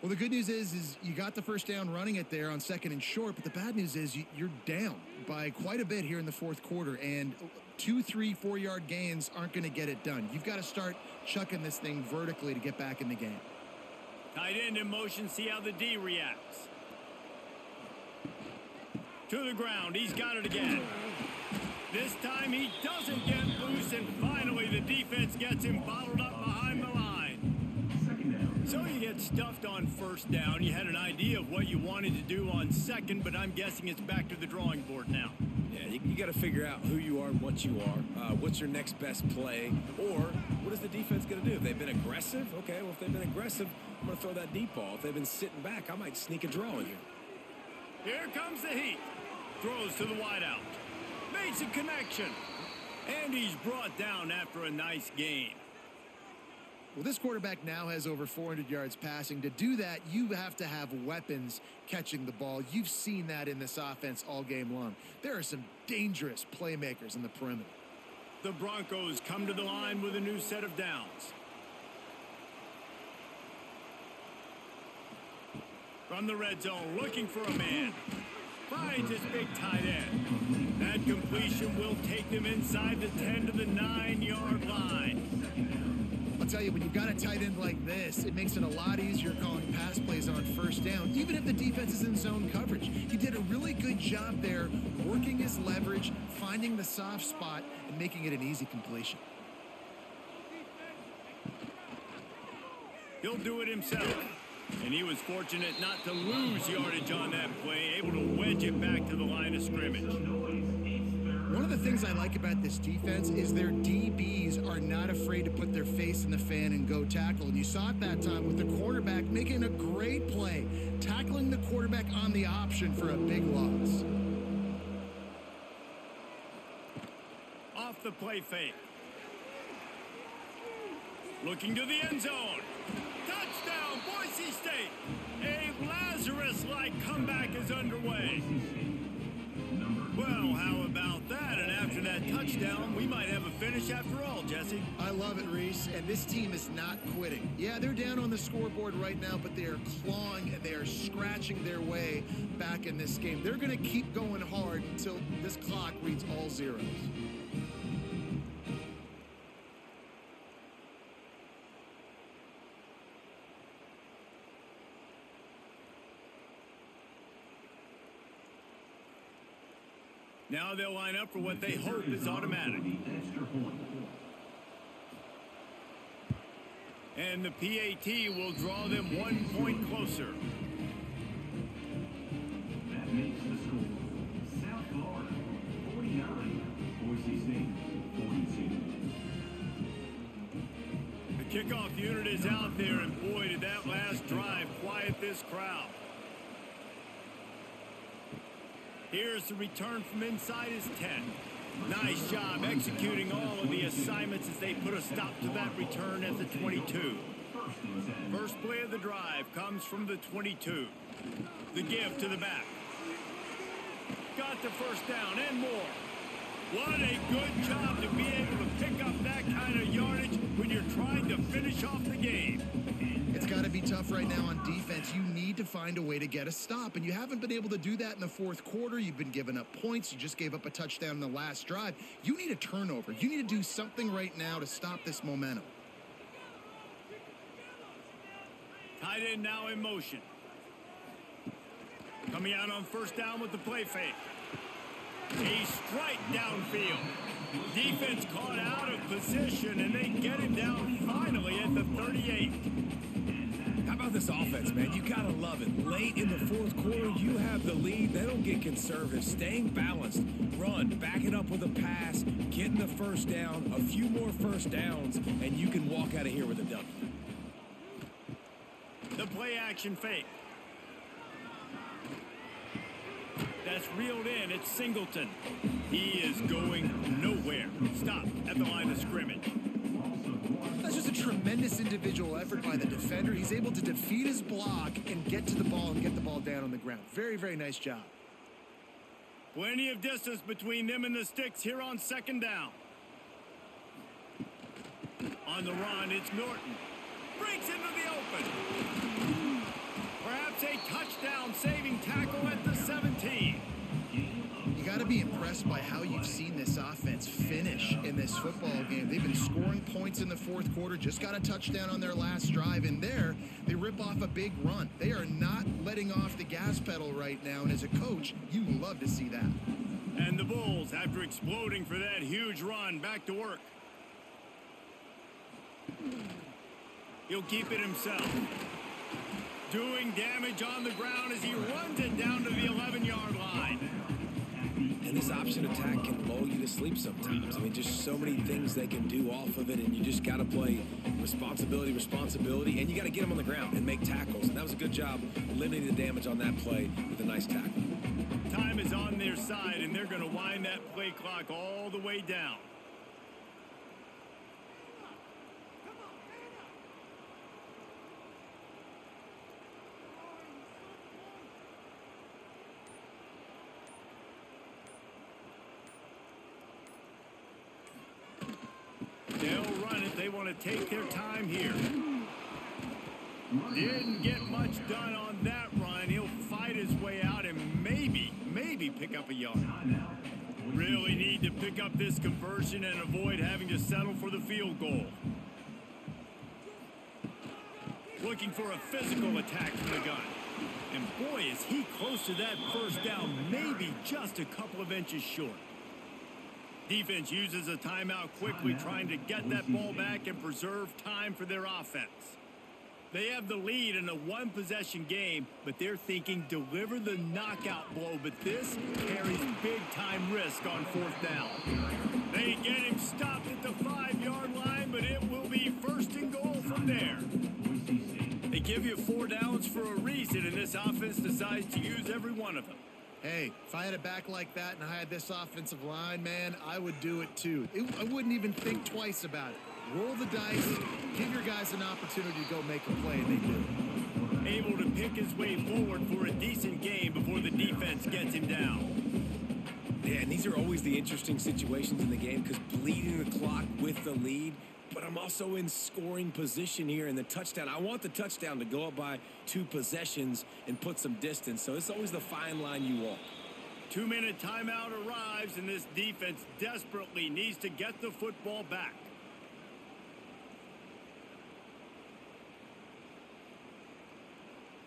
Well, the good news is you got the first down running it there on 2nd and short, but the bad news is you're down by quite a bit here in the 4th quarter, and 2, 3, 4-yard gains aren't going to get it done. You've got to start chucking this thing vertically to get back in the game. Tight end in motion, see how the D reacts. To the ground, he's got it again. This time he doesn't get loose, and finally the defense gets him bottled up behind the line. So you get stuffed on first down. You had an idea of what you wanted to do on second, but I'm guessing it's back to the drawing board now. Yeah, you got to figure out who you are and what you are. What's your next best play? Or what is the defense going to do? If they've been aggressive, okay, well, if they've been aggressive, I'm going to throw that deep ball. If they've been sitting back, I might sneak a draw in here. Here comes the heat. Throws to the wideout. Makes a connection. And he's brought down after a nice gain. Well, this quarterback now has over 400 yards passing. To do that, you have to have weapons catching the ball. You've seen that in this offense all game long. There are some dangerous playmakers in the perimeter. The Broncos come to the line with a new set of downs. From the red zone, looking for a man. Finds his big tight end. That completion will take them inside the 10 to the 9-yard line. I'll tell you, when you've got a tight end like this, it makes it a lot easier calling pass plays on first down, even if the defense is in zone coverage. He did a really good job there, working his leverage, finding the soft spot, and making it an easy completion. He'll do it himself. And he was fortunate not to lose yardage on that play, able to wedge it back to the line of scrimmage. One of the things I like about this defense is their DBs are not afraid to put their face in the fan and go tackle. And you saw it that time with the quarterback making a great play, tackling the quarterback on the option for a big loss. Off the play fake. Looking to the end zone. Touchdown, Boise State. A Lazarus-like comeback is underway. Well, how about that? And after that touchdown, we might have a finish after all, Jesse. I love it, Reese, and this team is not quitting. Yeah, they're down on the scoreboard right now, but they are clawing and they are scratching their way back in this game. They're going to keep going hard until this clock reads all zeros. Now they'll line up for what they hope is automatic. And the PAT will draw them 1 point closer. That makes the score South Florida 49, Boise State 42. The kickoff unit is out there, and boy, did that last drive quiet this crowd. Here's the return from inside his 10. Nice job executing all of the assignments as they put a stop to that return at the 22. First play of the drive comes from the 22. The give to the back. Got the first down and more. What a good job to be able to pick up that kind of yardage when you're trying to finish off the game. It's got to be tough right now on defense. You need to find a way to get a stop, and you haven't been able to do that in the 4th quarter. You've been giving up points. You just gave up a touchdown in the last drive. You need a turnover. You need to do something right now to stop this momentum. Tight end now in motion. Coming out on first down with the play fake. A strike downfield. Defense caught out of position, and they get him down finally at the 38. How about this offense, man? You got to love it. Late in the 4th quarter, you have the lead. They don't get conservative. Staying balanced. Run, back it up with a pass, getting the first down, a few more first downs, and you can walk out of here with a W. The play action fake. That's reeled in. It's Singleton. He is going nowhere. Stopped at the line of scrimmage. That's just a tremendous individual effort by the defender. He's able to defeat his block and get to the ball and get the ball down on the ground. Very, very nice job. Plenty of distance between them and the sticks here on second down. On the run, it's Norton. Breaks into the open. Perhaps a touchdown-saving tackle at the 17. You got to be impressed by how you've seen this offense finish in this football game. They've been scoring points in the fourth quarter, just got a touchdown on their last drive, and there they rip off a big run. They are not letting off the gas pedal right now, and as a coach, you love to see that. And the Bulls, after exploding for that huge run, back to work. He'll keep it himself. Doing damage on the ground as he runs it down to the 11-yard line. And this option attack can lull you to sleep sometimes. I mean, just so many things they can do off of it, and you just got to play responsibility, and you got to get them on the ground and make tackles. And that was a good job limiting the damage on that play with a nice tackle. Time is on their side, and they're going to wind that play clock all the way down. They'll run it. They want to take their time here. Didn't get much done on that run. He'll fight his way out and maybe pick up a yard. Really need to pick up this conversion and avoid having to settle for the field goal. Looking for a physical attack from the gun. And boy, is he close to that first down, maybe just a couple of inches short. Defense uses a timeout quickly, trying to get that ball back and preserve time for their offense. They have the lead in a one-possession game, but they're thinking deliver the knockout blow, but this carries big-time risk on fourth down. They get him stopped at the 5-yard line, but it will be first and goal from there. They give you 4 downs for a reason, and this offense decides to use every one of them. Hey, if I had a back like that and I had this offensive line, man, I would do it too. I wouldn't even think twice about it. Roll the dice, give your guys an opportunity to go make a play, and they do. Able to pick his way forward for a decent game before the defense gets him down. Yeah, and these are always the interesting situations in the game because bleeding the clock with the lead, but I'm also in scoring position here in the touchdown. I want the touchdown to go up by 2 possessions and put some distance, so it's always the fine line you walk. 2-minute timeout arrives, and this defense desperately needs to get the football back.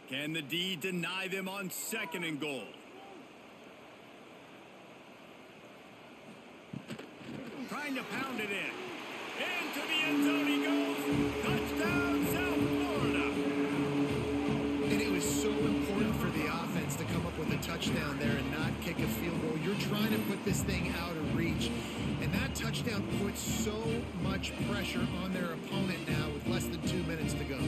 Can the D deny them on 2nd and goal? Trying to pound it in. Into the end zone he goes. Touchdown, South Florida. And it was so important for the offense to come up with a touchdown there and not kick a field goal. You're trying to put this thing out of reach. And that touchdown puts so much pressure on their opponent now with less than 2 minutes to go.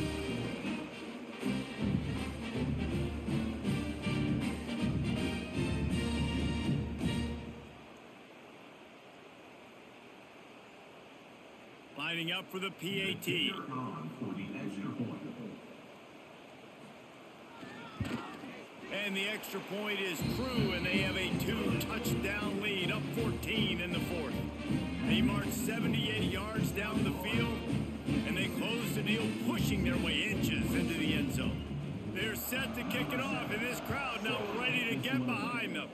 Lining up for the PAT. And the extra point is true, and they have a 2-touchdown lead, up 14 in the 4th. They march 78 yards down the field, and they close the deal, pushing their way inches into the end zone. They're set to kick it off, and this crowd now ready to get behind them.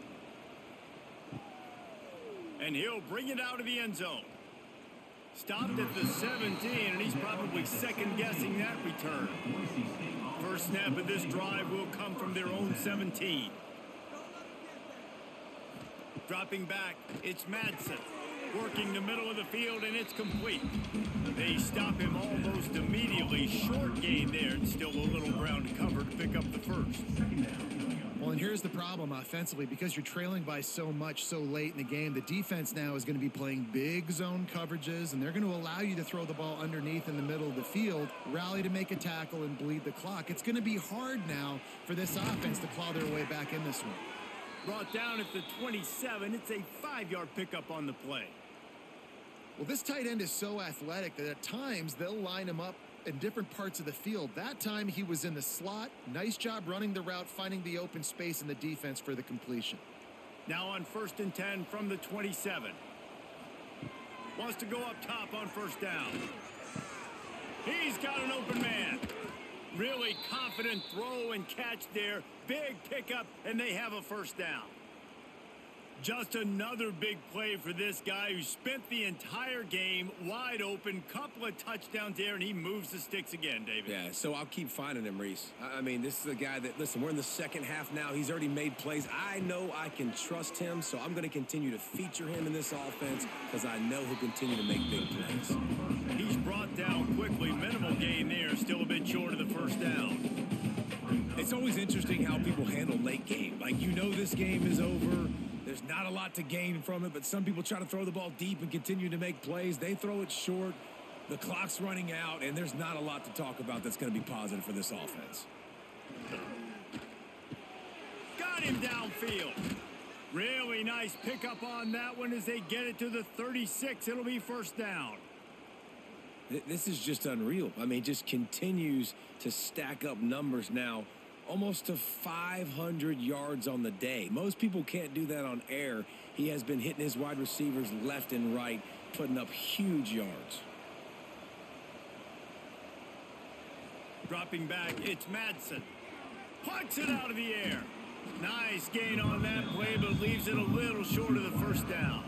And he'll bring it out of the end zone. Stopped at the 17, and he's probably second-guessing that return. First snap of this drive will come from their own 17. Dropping back, it's Madsen. Working the middle of the field, and it's complete. They stop him almost immediately. Short gain there, and still a little ground to cover to pick up the first. Well, and here's the problem offensively. Because you're trailing by so much so late in the game, the defense now is going to be playing big zone coverages, and they're going to allow you to throw the ball underneath in the middle of the field, rally to make a tackle, and bleed the clock. It's going to be hard now for this offense to claw their way back in this one. Brought down at the 27. It's a 5-yard pickup on the play. Well, this tight end is so athletic that at times they'll line him up in different parts of the field. That time he was in the slot. Nice job running the route, finding the open space in the defense for the completion. Now on 1st and 10 from the 27. Wants to go up top on first down. He's got an open man. Really confident throw and catch there. Big pickup, and they have a first down. Just another big play for this guy who spent the entire game wide open. Couple of touchdowns there, and he moves the sticks again, David. Yeah, so I'll keep finding him, Reese. I mean, this is a guy that, listen, we're in the second half now. He's already made plays. I know I can trust him, so I'm going to continue to feature him in this offense because I know he'll continue to make big plays. He's brought down quickly. Minimal gain there. Still a bit short of the first down. It's always interesting how people handle late game. Like, you know this game is over. There's not a lot to gain from it, but some people try to throw the ball deep and continue to make plays. They throw it short. The clock's running out, and there's not a lot to talk about that's going to be positive for this offense. Got him downfield. Really nice pickup on that one as they get it to the 36. It'll be first down. This is just unreal. I mean, just continues to stack up numbers now. Almost to 500 yards on the day. Most people can't do that on air. He has been hitting his wide receivers left and right, putting up huge yards. Dropping back, it's Madsen. Plucks it out of the air. Nice gain on that play, but leaves it a little short of the first down.